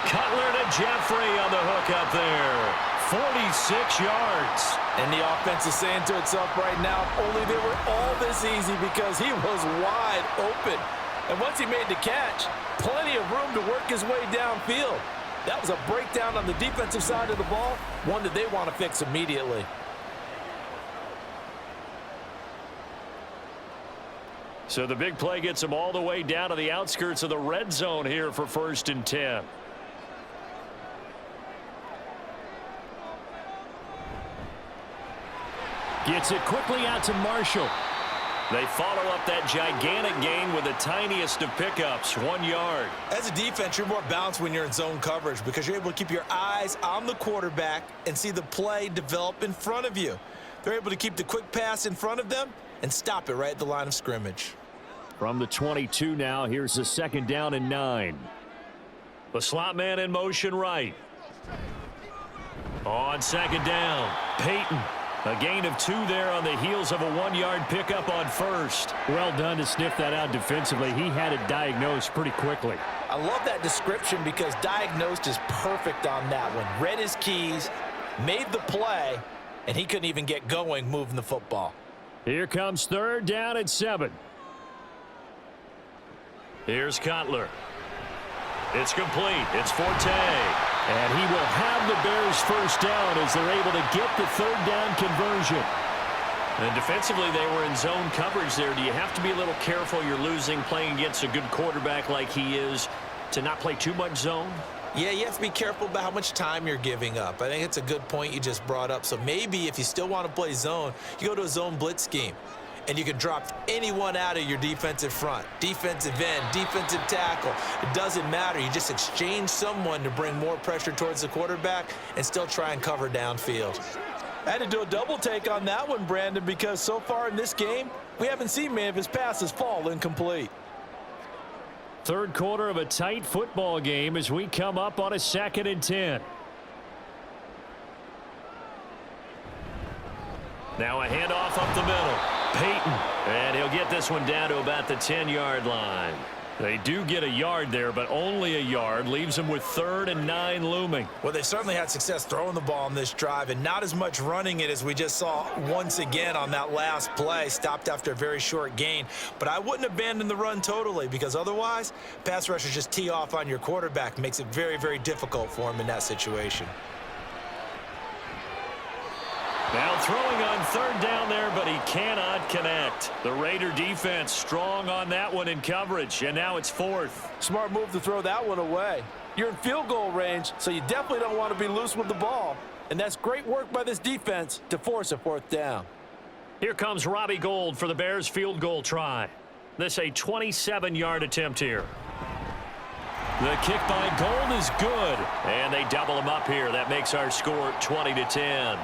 Cutler to Jeffrey on the hook up there. 46 yards. And the offense is saying to itself right now, if only they were all this easy, because he was wide open. And once he made the catch, plenty of room to work his way downfield. That was a breakdown on the defensive side of the ball, one that they want to fix immediately. So the big play gets him all the way down to the outskirts of the red zone here for 1st and 10. Gets it quickly out to Marshall. They follow up that gigantic gain with the tiniest of pickups, 1 yard. As a defense, you're more balanced when you're in zone coverage because you're able to keep your eyes on the quarterback and see the play develop in front of you. They're able to keep the quick pass in front of them and stop it right at the line of scrimmage. From the 22 now, here's the 2nd down and 9. The slot man in motion right. On 2nd down, Peyton. A gain of 2 there on the heels of a 1-yard pickup on 1st. Well done to sniff that out defensively. He had it diagnosed pretty quickly. I love that description because diagnosed is perfect on that one. Read his keys, made the play, and he couldn't even get going moving the football. Here comes 3rd down and 7. Here's Cutler. It's complete. It's Forte. And he will have the Bears first down as they're able to get the 3rd down conversion. And defensively, they were in zone coverage there. Do you have to be a little careful? You're losing playing against a good quarterback like he is to not play too much zone? Yeah, you have to be careful about how much time you're giving up. I think it's a good point you just brought up. So maybe if you still want to play zone, you go to a zone blitz scheme. And you can drop anyone out of your defensive front, defensive end, defensive tackle. It doesn't matter. You just exchange someone to bring more pressure towards the quarterback and still try and cover downfield. I had to do a double take on that one, Brandon, because so far in this game, we haven't seen many of his passes fall incomplete. Third quarter of a tight football game as we come up on a 2nd and 10. Now a handoff up the middle. Peyton. And he'll get this one down to about the 10-yard line. They do get a yard there, but only a yard. Leaves them with 3rd and 9 looming. Well, they certainly had success throwing the ball on this drive and not as much running it as we just saw once again on that last play. Stopped after a very short gain. But I wouldn't abandon the run totally because otherwise, pass rushers just tee off on your quarterback. Makes it very, very difficult for him in that situation. Now throwing on 3rd down there, but he cannot connect. The Raider defense strong on that one in coverage, and now it's 4th. Smart move to throw that one away. You're in field goal range, so you definitely don't want to be loose with the ball. And that's great work by this defense to force a 4th down. Here comes Robbie Gould for the Bears field goal try. This a 27-yard attempt here. The kick by Gould is good, and they double him up here. That makes our score 20-10.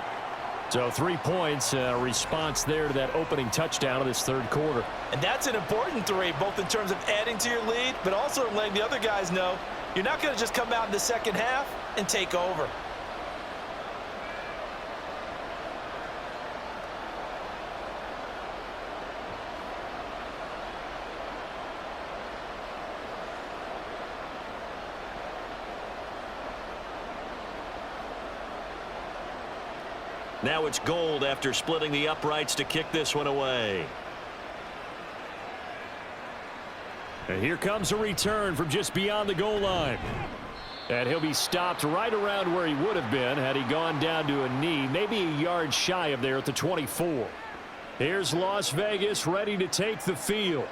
So 3 points, response there to that opening touchdown of this 3rd quarter. And that's an important 3, both in terms of adding to your lead, but also in letting the other guys know you're not going to just come out in the second half and take over. Now it's Gould after splitting the uprights to kick this one away. And here comes a return from just beyond the goal line. And he'll be stopped right around where he would have been had he gone down to a knee, maybe a yard shy of there at the 24. Here's Las Vegas ready to take the field.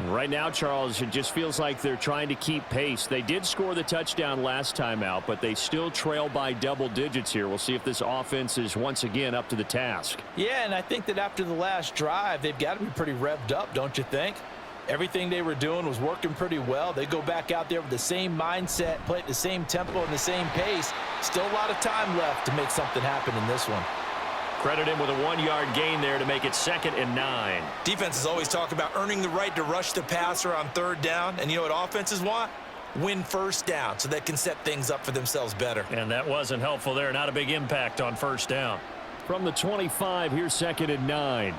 Right now, Charles, it just feels like they're trying to keep pace. They did score the touchdown last time out, but they still trail by double digits here. We'll see if this offense is once again up to the task. Yeah, and I think that after the last drive, they've got to be pretty revved up, don't you think? Everything they were doing was working pretty well. They go back out there with the same mindset, play at the same tempo and the same pace. Still a lot of time left to make something happen in this one. Credit him with a 1-yard gain there to make it 2nd and 9. Defenses always talk about earning the right to rush the passer on 3rd down. And you know what offenses want? Win 1st down so they can set things up for themselves better. And that wasn't helpful there. Not a big impact on 1st down. From the 25, here's 2nd and 9.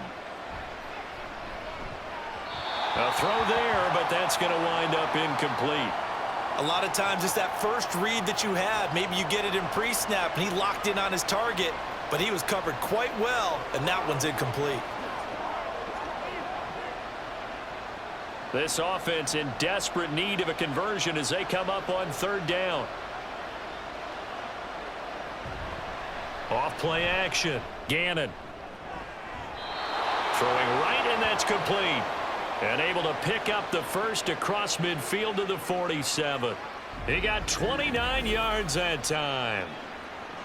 A throw there, but that's going to wind up incomplete. A lot of times it's that first read that you have. Maybe you get it in pre-snap, and he locked in on his target. But he was covered quite well, and that one's incomplete. This offense in desperate need of a conversion as they come up on 3rd down. Off play action. Gannon. Throwing right, and that's complete. And able to pick up the first across midfield to the 47. He got 29 yards that time.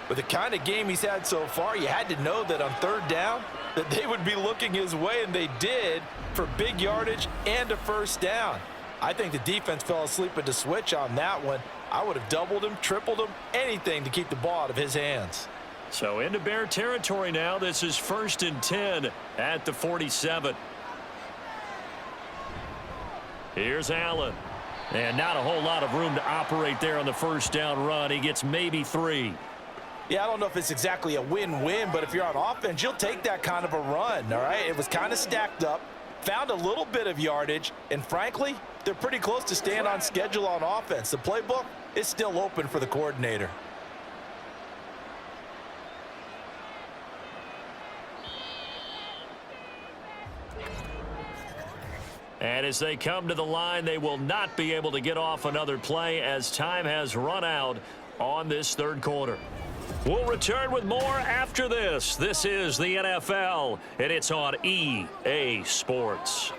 With the kind of game he's had so far, you had to know that on 3rd down that they would be looking his way, and they did, for big yardage and a 1st down. I think the defense fell asleep at the switch on that one. I would have doubled him, tripled him, anything to keep the ball out of his hands. So into Bear territory now. This is 1st and 10 at the 47. Here's Allen. And not a whole lot of room to operate there on the 1st down run. He gets maybe 3. Yeah, I don't know if it's exactly a win-win, but if you're on offense, you'll take that kind of a run, all right? It was kind of stacked up, found a little bit of yardage, and frankly, they're pretty close to staying on schedule on offense. The playbook is still open for the coordinator. And as they come to the line, they will not be able to get off another play as time has run out on this 3rd quarter. We'll return with more after this. This is the NFL, and it's on EA Sports.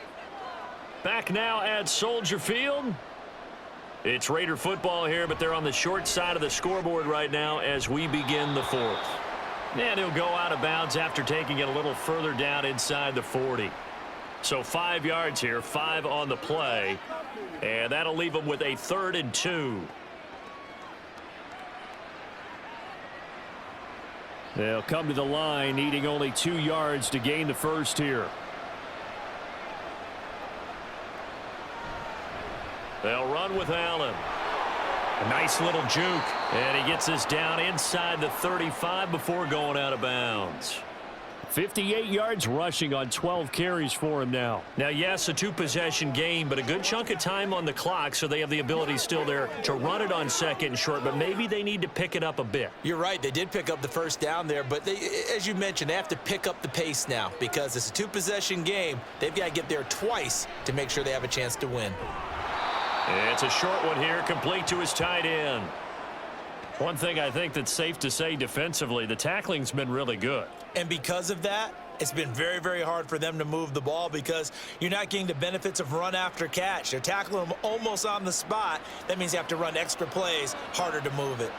Back now at Soldier Field. It's Raider football here, but they're on the short side of the scoreboard right now as we begin the fourth. And he'll go out of bounds after taking it a little further down inside the 40. So 5 yards here, 5 on the play. And that'll leave them with a 3rd and 2. They'll come to the line, needing only 2 yards to gain the first here. They'll run with Allen. A nice little juke. And he gets us down inside the 35 before going out of bounds. 58 yards rushing on 12 carries for him now. Now, yes, a 2-possession game, but a good chunk of time on the clock, so they have the ability still there to run it on 2nd and short, but maybe they need to pick it up a bit. You're right. They did pick up the first down there, but they, as you mentioned, they have to pick up the pace now because it's a 2-possession game. They've got to get there twice to make sure they have a chance to win. It's a short one here, complete to his tight end. One thing I think that's safe to say defensively, the tackling's been really good. And because of that, it's been very, very hard for them to move the ball because you're not getting the benefits of run after catch. They're tackling them almost on the spot. That means you have to run extra plays, harder to move it.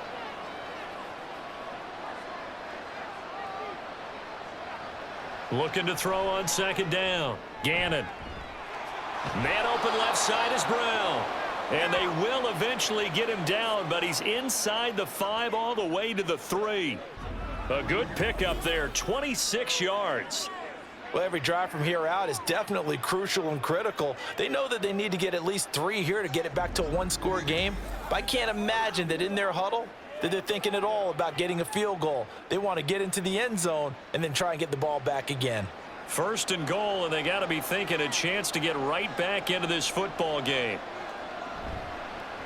Looking to throw on 2nd down. Gannon. Man open left side is Brown. And they will eventually get him down, but he's inside the 5 all the way to the 3. A good pickup there, 26 yards. Well, every drive from here out is definitely crucial and critical. They know that they need to get at least 3 here to get it back to a 1-score game. But I can't imagine that in their huddle that they're thinking at all about getting a field goal. They want to get into the end zone and then try and get the ball back again. 1st and goal, and they got to be thinking a chance to get right back into this football game.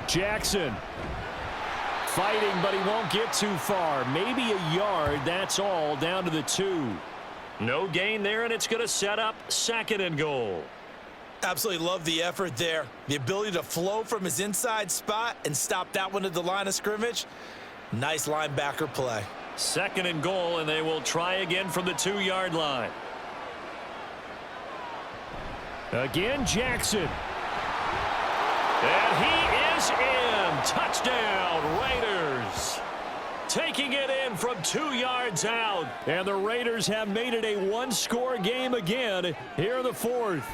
Jackson fighting, but he won't get too far. Maybe a yard, that's all, down to the 2. No gain there, and it's going to set up 2nd and goal. Absolutely love the effort there. The ability to flow from his inside spot and stop that one at the line of scrimmage. Nice linebacker play. 2nd and goal, and they will try again from the 2-yard line. Again, Jackson. And he is in. Touchdown, Raiders. Taking it in from 2 yards out. And the Raiders have made it a 1-score game again here in the 4th.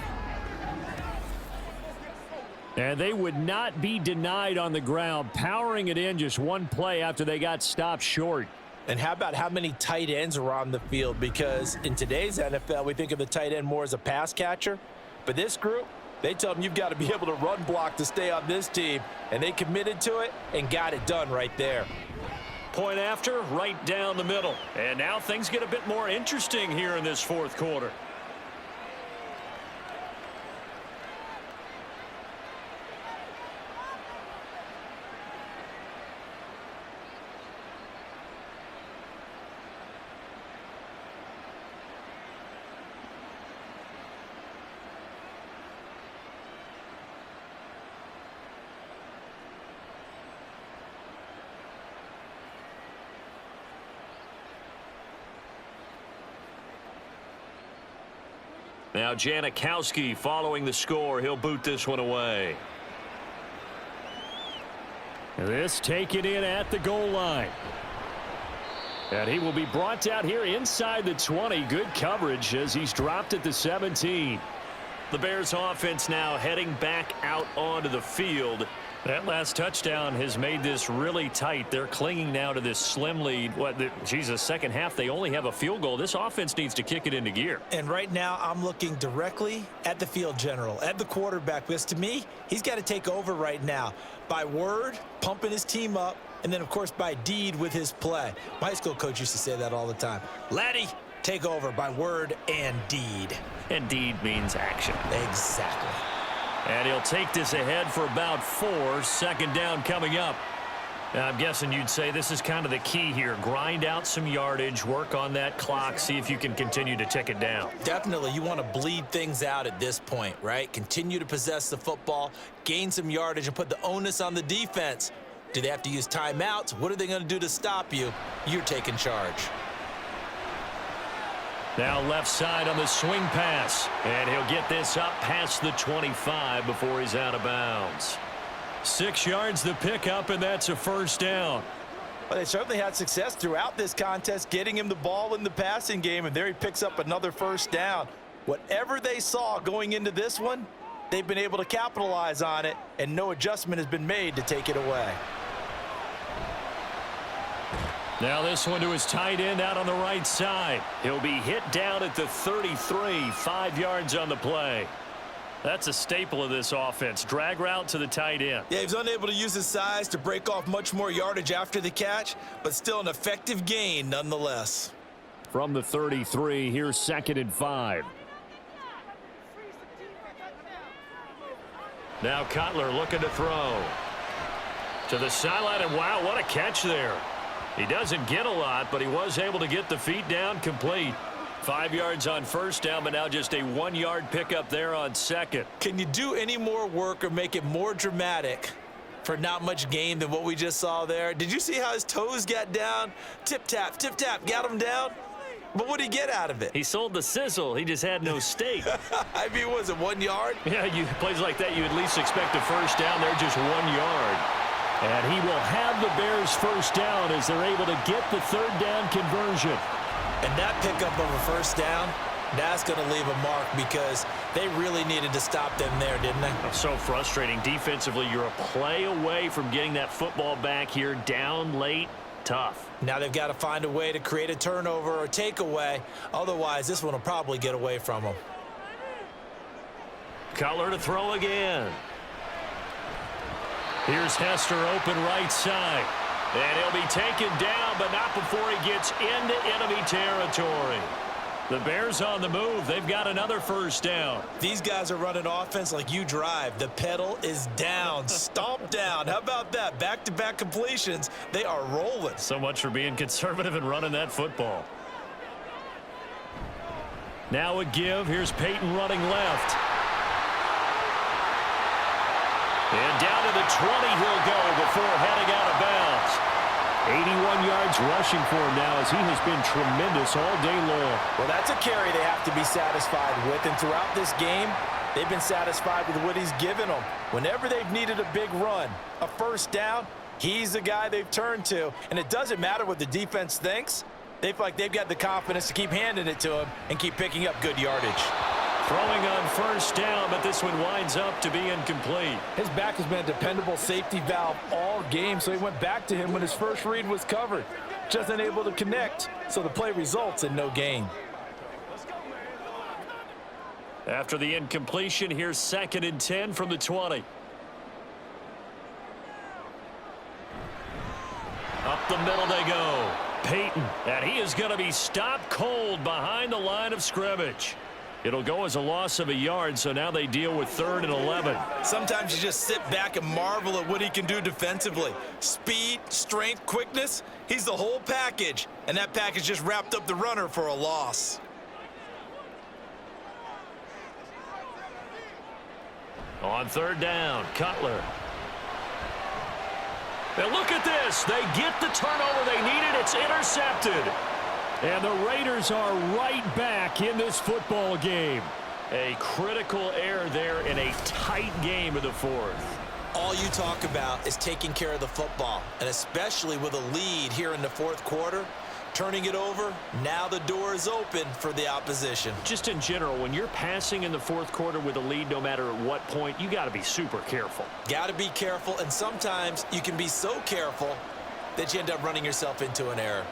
And they would not be denied on the ground, powering it in just one play after they got stopped short. And how about how many tight ends are on the field? Because in today's NFL, we think of the tight end more as a pass catcher. But this group, they tell them you've got to be able to run block to stay on this team. And they committed to it and got it done right there. Point after, right down the middle. And now things get a bit more interesting here in this 4th quarter. Now Janikowski following the score. He'll boot this one away. This taken in at the goal line. And he will be brought out here inside the 20. Good coverage as he's dropped at the 17. The Bears offense now heading back out onto the field. That last touchdown has made this really tight. They're clinging now to this slim lead. Second half, they only have a field goal. This offense needs to kick it into gear. And right now, I'm looking directly at the field general, at the quarterback, because to me, he's got to take over right now. By word, pumping his team up, and then, of course, by deed with his play. My high school coach used to say that all the time. Laddie, take over by word and deed. And deed means action. Exactly. And he'll take this ahead for about 4. 2nd down coming up. Now, I'm guessing you'd say this is kind of the key here. Grind out some yardage, work on that clock, see if you can continue to tick it down. Definitely. You want to bleed things out at this point, right? Continue to possess the football, gain some yardage, and put the onus on the defense. Do they have to use timeouts? What are they going to do to stop you? You're taking charge. Now left side on the swing pass. And he'll get this up past the 25 before he's out of bounds. 6 yards the pickup, and that's a first down. Well, they certainly had success throughout this contest getting him the ball in the passing game, and there he picks up another first down. Whatever they saw going into this one, they've been able to capitalize on it, and no adjustment has been made to take it away. Now this one to his tight end out on the right side. He'll be hit down at the 33, 5 yards on the play. That's a staple of this offense. Drag route to the tight end. Yeah, he was unable to use his size to break off much more yardage after the catch, but still an effective gain nonetheless. From the 33, here's 2nd and 5. Now Cutler looking to throw. To the sideline, and wow, what a catch there. He doesn't get a lot, but he was able to get the feet down complete. 5 yards on first down, but now just a 1 yard pickup there on second. Can you do any more work or make it more dramatic for not much gain than what we just saw there? Did you see how his toes got down? Tip tap, got him down. But what did he get out of it? He sold the sizzle. He just had no steak. I mean, was it 1 yard? Yeah, plays like that, you at least expect a first down. They're just 1 yard. And he will have the Bears first down as they're able to get the third down conversion. And that pickup of a first down, that's going to leave a mark because they really needed to stop them there, didn't they? So frustrating. Defensively, you're a play away from getting that football back here. Down late, tough. Now they've got to find a way to create a turnover or takeaway. Otherwise, this one will probably get away from them. Cutler to throw again. Here's Hester open right side. And he'll be taken down, but not before he gets into enemy territory. The Bears on the move. They've got another first down. These guys are running offense like you drive. The pedal is down, stomp down. How about that? Back-to-back completions. They are rolling. So much for being conservative and running that football. Now a give. Here's Peyton running left. And down to the 20 he'll go before heading out of bounds. 81 yards rushing for him now as he has been tremendous all day long. Well, that's a carry they have to be satisfied with. And throughout this game, they've been satisfied with what he's given them. Whenever they've needed a big run, a first down, he's the guy they've turned to. And it doesn't matter what the defense thinks. They feel like they've got the confidence to keep handing it to him and keep picking up good yardage. Throwing on first down, but this one winds up to be incomplete. His back has been a dependable safety valve all game, so he went back to him when his first read was covered. Just unable to connect, so the play results in no gain. After the incompletion, here's 2nd and 10 from the 20. Up the middle they go. Peyton, and he is going to be stopped cold behind the line of scrimmage. It'll go as a loss of a yard, so now they deal with 3rd and 11. Sometimes you just sit back and marvel at what he can do defensively. Speed, strength, quickness, he's the whole package. And that package just wrapped up the runner for a loss. On 3rd down, Cutler. Now look at this. They get the turnover they needed. It's intercepted. And the Raiders are right back in this football game. A critical error there in a tight game of the 4th. All you talk about is taking care of the football, and especially with a lead here in the 4th quarter, turning it over, now the door is open for the opposition. Just in general, when you're passing in the 4th quarter with a lead, no matter at what point, you got to be super careful. Got to be careful, and sometimes you can be so careful that you end up running yourself into an error.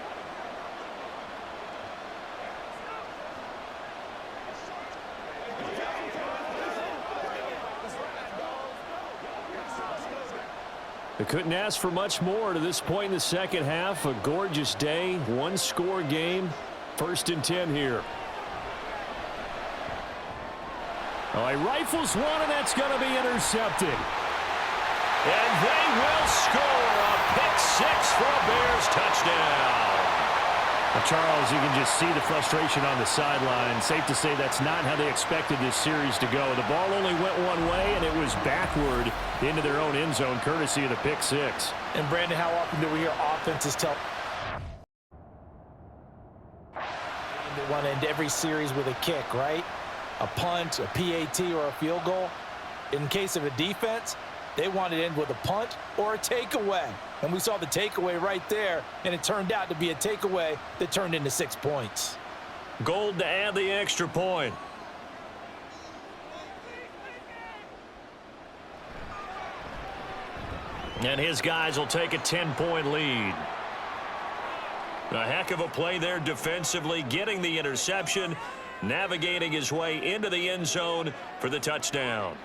They couldn't ask for much more to this point in the second half. A gorgeous day, one-score game. 1st and 10 here. Oh, he rifles one, and that's going to be intercepted. And they will score a pick 6 for a Bears touchdown. Well, Charles, you can just see the frustration on the sideline. Safe to say that's not how they expected this series to go. The ball only went one way, and it was backward into their own end zone, courtesy of the pick 6. And, Brandon, how often do we hear offenses tell they want to end every series with a kick, right? A punt, a PAT, or a field goal. In case of a defense, They wanted to end with a punt or a takeaway. And we saw the takeaway right there, and it turned out to be a takeaway that turned into 6 points. Gold to add the extra point. And his guys will take a 10-point lead. A heck of a play there defensively, getting the interception, navigating his way into the end zone for the touchdown.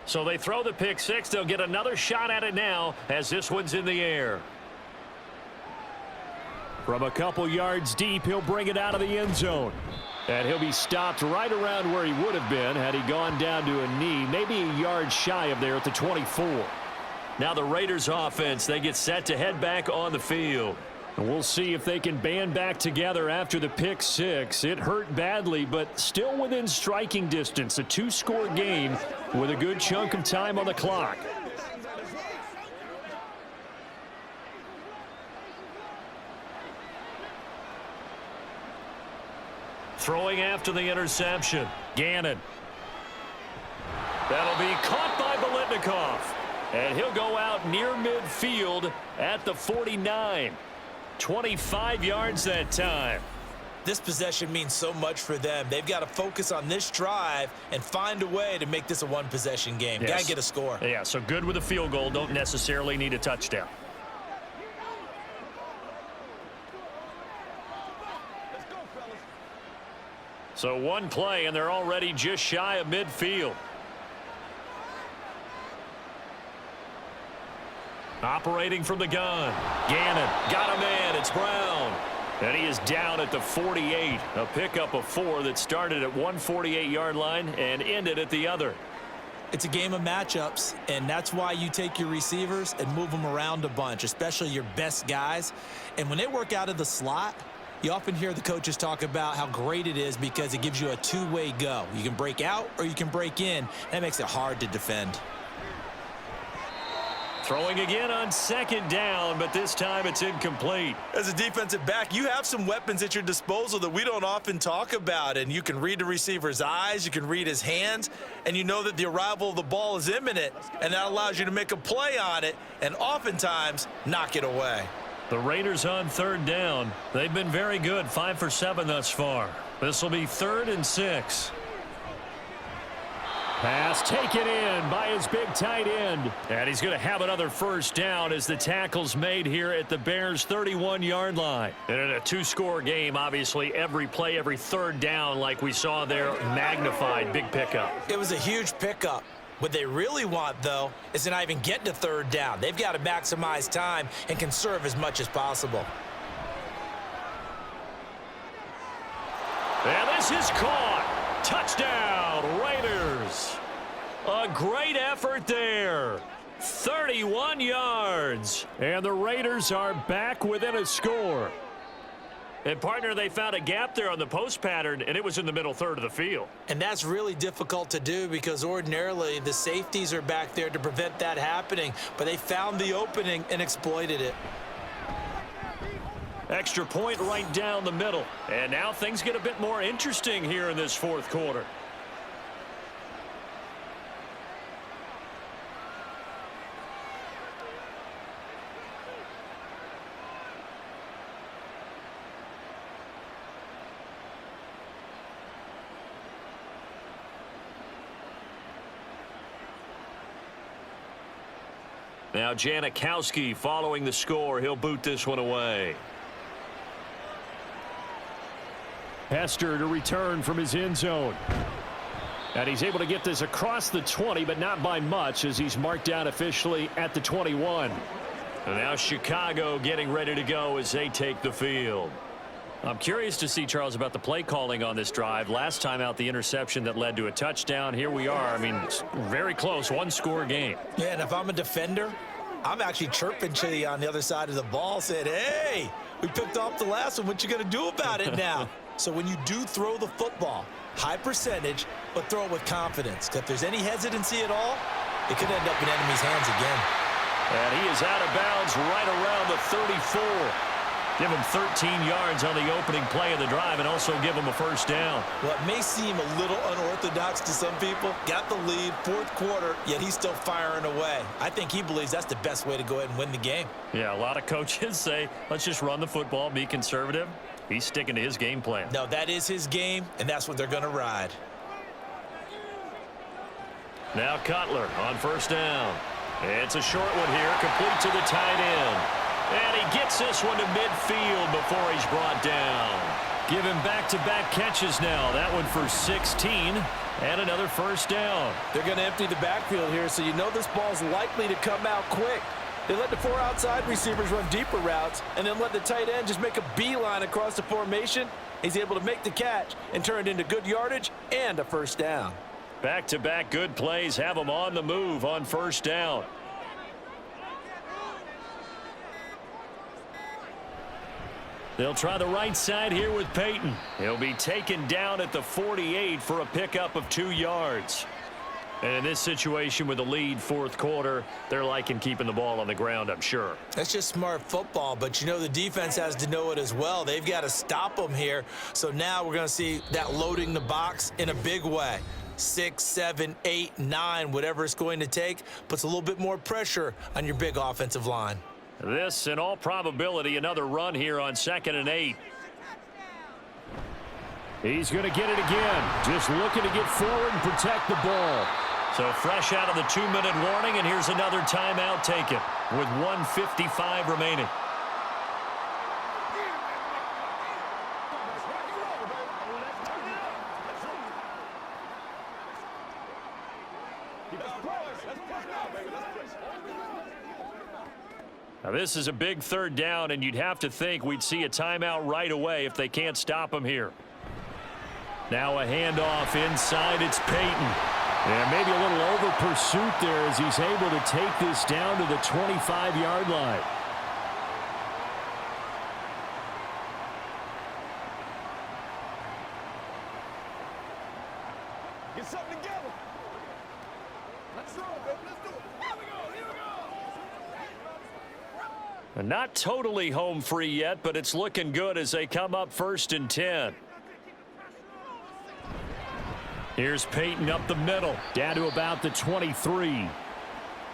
So they throw the pick six. They'll get another shot at it now as this one's in the air. From a couple yards deep, he'll bring it out of the end zone. And he'll be stopped right around where he would have been had he gone down to a knee, maybe a yard shy of there at the 24. Now the Raiders offense, they get set to head back on the field. And we'll see if they can band back together after the pick six. It hurt badly, but still within striking distance. A two-score game with a good chunk of time on the clock. Throwing after the interception. Gannon. That'll be caught by Biletnikoff. And he'll go out near midfield at the 49. 25 yards that time. This possession means so much for them. They've got to focus on this drive and find a way to make this a one-possession game. Yes. Got to get a score. Yeah, so good with a field goal. Don't necessarily need a touchdown. So one play, and they're already just shy of midfield. Operating from the gun. Gannon got a man. It's Brown. And he is down at the 48. A pickup of 4 that started at 148-yard line and ended at the other. It's a game of matchups, and that's why you take your receivers and move them around a bunch, especially your best guys. And when they work out of the slot, you often hear the coaches talk about how great it is because it gives you a two-way go. You can break out or you can break in. That makes it hard to defend. Throwing again on second down, but this time it's incomplete. As a defensive back, you have some weapons at your disposal that we don't often talk about, and you can read the receiver's eyes, you can read his hands, and you know that the arrival of the ball is imminent, and that allows you to make a play on it and oftentimes knock it away. The Raiders on third down. They've been very good, 5 for 7 thus far. This will be 3rd and 6. Pass taken in by his big tight end. And he's going to have another first down as the tackle's made here at the Bears' 31-yard line. And in a two-score game, obviously, every play, every third down, like we saw there, magnified, big pickup. It was a huge pickup. What they really want, though, is to not even get to third down. They've got to maximize time and conserve as much as possible. And this is caught. Touchdown, Raiders. A great effort there. 31 yards. And the Raiders are back within a score. And, partner, they found a gap there on the post pattern, and it was in the middle third of the field. And that's really difficult to do because ordinarily the safeties are back there to prevent that happening. But they found the opening and exploited it. Extra point right down the middle. And now things get a bit more interesting here in this fourth quarter. Now Janikowski following the score. He'll boot this one away. Hester to return from his end zone. And he's able to get this across the 20, but not by much as he's marked down officially at the 21. And now Chicago getting ready to go as they take the field. I'm curious to see, Charles, about the play calling on this drive. Last time out, the interception that led to a touchdown. Here we are. I mean, it's very close, one-score game. Yeah, and if I'm a defender, I'm actually chirping Chitty on the other side of the ball, said, hey, we picked off the last one. What you going to do about it now? So when you do throw the football, high percentage, but throw it with confidence. Because if there's any hesitancy at all, it could end up in enemy's hands again. And he is out of bounds right around the 34. Give him 13 yards on the opening play of the drive and also give him a first down. Well, it may seem a little unorthodox to some people. Got the lead, fourth quarter, yet he's still firing away. I think he believes that's the best way to go ahead and win the game. Yeah, a lot of coaches say, let's just run the football, be conservative. He's sticking to his game plan. No, that is his game, and that's what they're going to ride. Now Cutler on first down. It's a short one here, complete to the tight end. And he gets this one to midfield before he's brought down. Give him back-to-back catches now. That one for 16 and another first down. They're going to empty the backfield here, so you know this ball's likely to come out quick. They let the 4 outside receivers run deeper routes and then let the tight end just make a beeline across the formation. He's able to make the catch and turn it into good yardage and a first down. Back-to-back good plays have him on the move on first down. They'll try the right side here with Peyton. He'll be taken down at the 48 for a pickup of 2 yards. And in this situation with the lead fourth quarter, they're liking keeping the ball on the ground, I'm sure. That's just smart football, but you know the defense has to know it as well. They've got to stop them here. So now we're going to see that loading the box in a big way. 6, 7, 8, 9, whatever it's going to take, puts a little bit more pressure on your big offensive line. This, in all probability, another run here on 2nd and 8. He's going to get it again. Just looking to get forward and protect the ball. So fresh out of the 2-minute warning, and here's another timeout taken with 1:55 remaining. Now this is a big third down, and you'd have to think we'd see a timeout right away if they can't stop him here. Now a handoff inside. It's Peyton. And maybe a little over pursuit there as he's able to take this down to the 25-yard line. Get something together. Let's roll, baby. Let's do it. Here we go. Here we go. Not totally home free yet, but it's looking good as they come up 1st and 10. Here's Peyton up the middle, down to about the 23.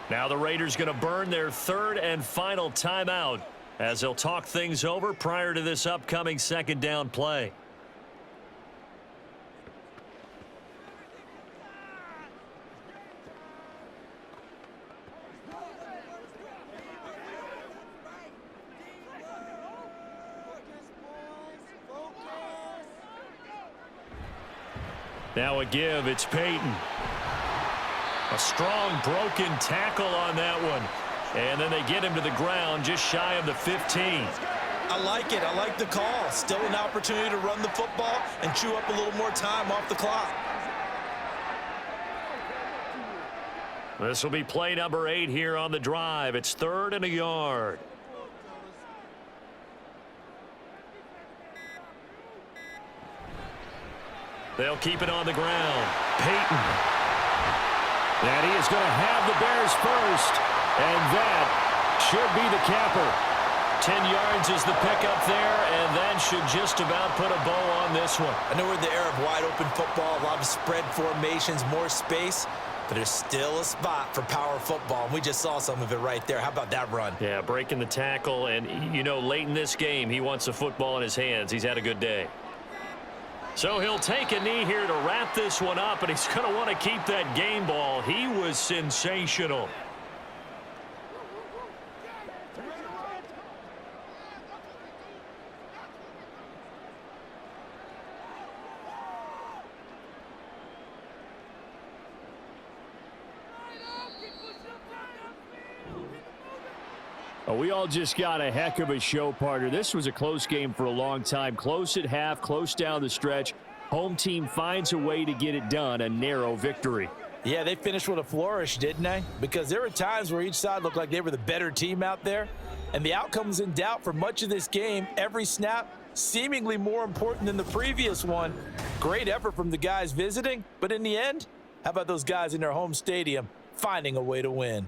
Now the Raiders going to burn their 3rd and final timeout as they'll talk things over prior to this upcoming 2nd down play. Now a give, it's Peyton. A strong broken tackle on that one. And then they get him to the ground just shy of the 15. I like it. I like the call. Still an opportunity to run the football and chew up a little more time off the clock. This will be play number 8 here on the drive. It's 3rd and a yard. They'll keep it on the ground. Peyton. And he is going to have the Bears first. And that should be the capper. 10 yards is the pickup there, and that should just about put a bow on this one. I know we're in the era of wide open football, a lot of spread formations, more space, but there's still a spot for power football, and we just saw some of it right there. How about that run? Yeah, breaking the tackle, and, you know, late in this game, he wants the football in his hands. He's had a good day. So he'll take a knee here to wrap this one up, and he's going to want to keep that game ball. He was sensational. Oh, we all just got a heck of a show, partner. This was a close game for a long time. Close at half, close down the stretch. Home team finds a way to get it done, a narrow victory. Yeah, they finished with a flourish, didn't they? Because there were times where each side looked like they were the better team out there. And the outcome was in doubt for much of this game. Every snap seemingly more important than the previous one. Great effort from the guys visiting. But in the end, how about those guys in their home stadium finding a way to win?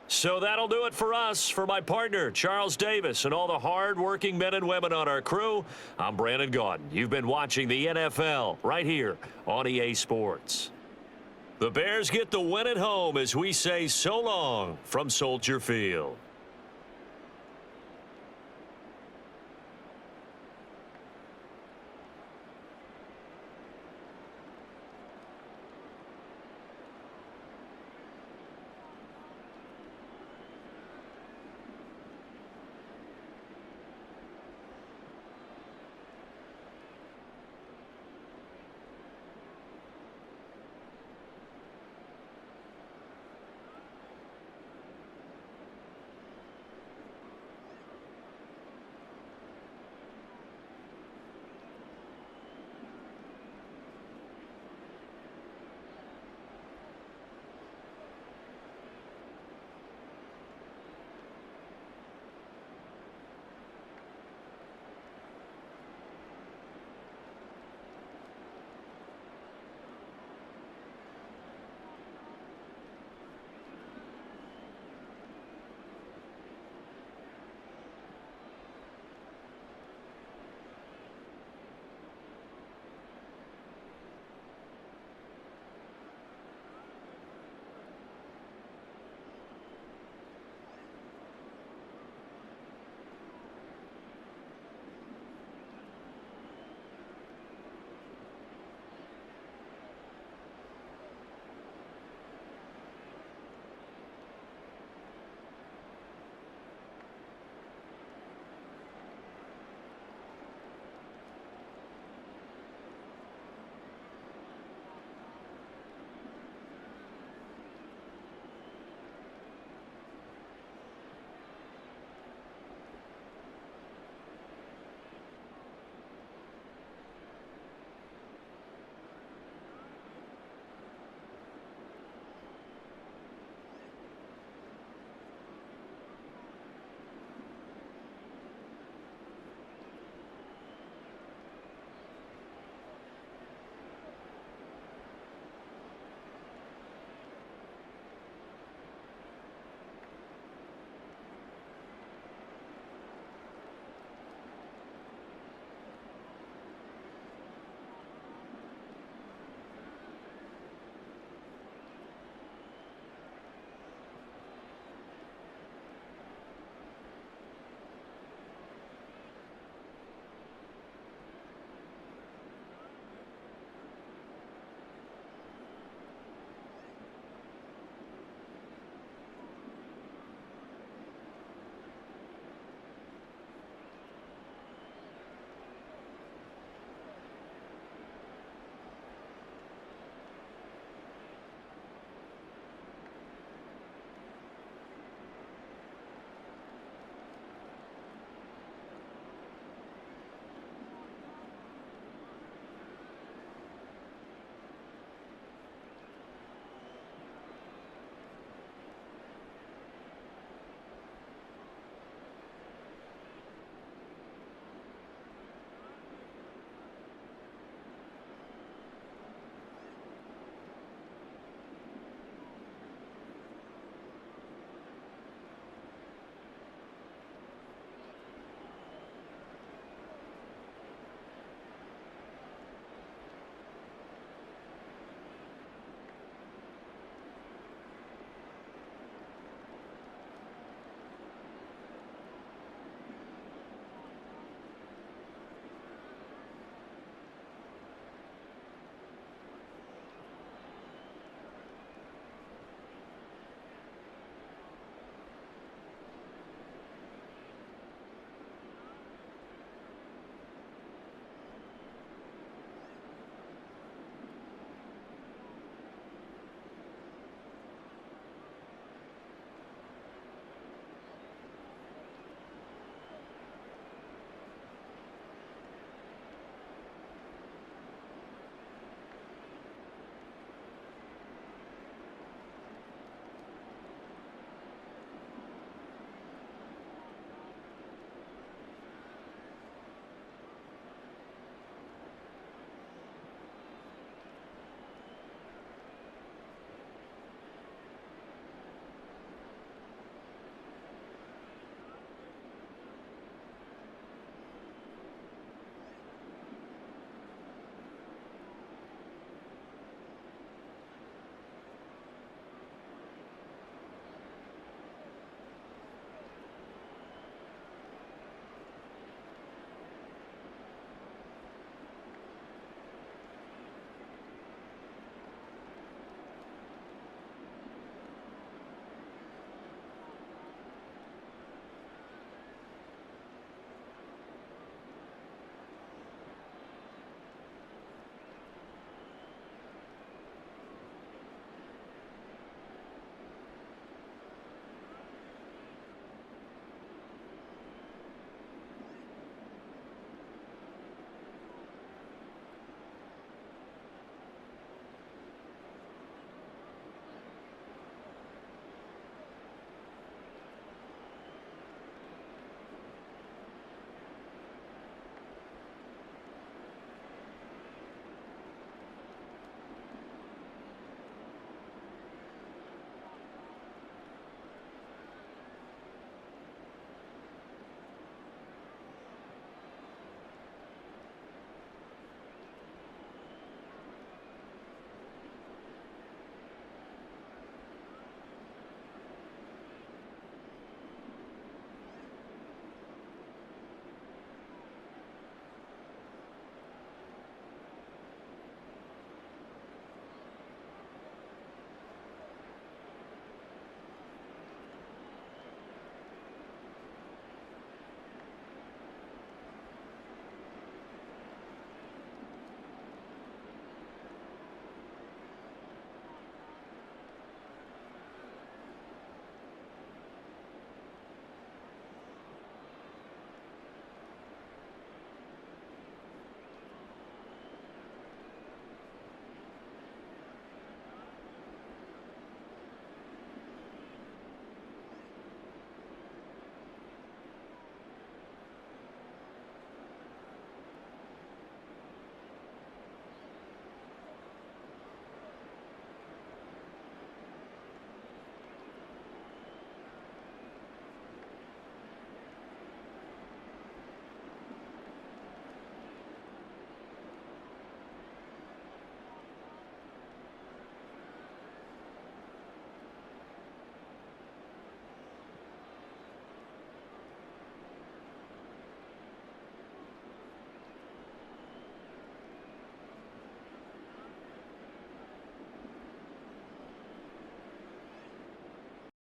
So that'll do it for us. For my partner, Charles Davis, and all the hard-working men and women on our crew, I'm Brandon Gaudin. You've been watching the NFL right here on EA Sports. The Bears get the win at home as we say so long from Soldier Field.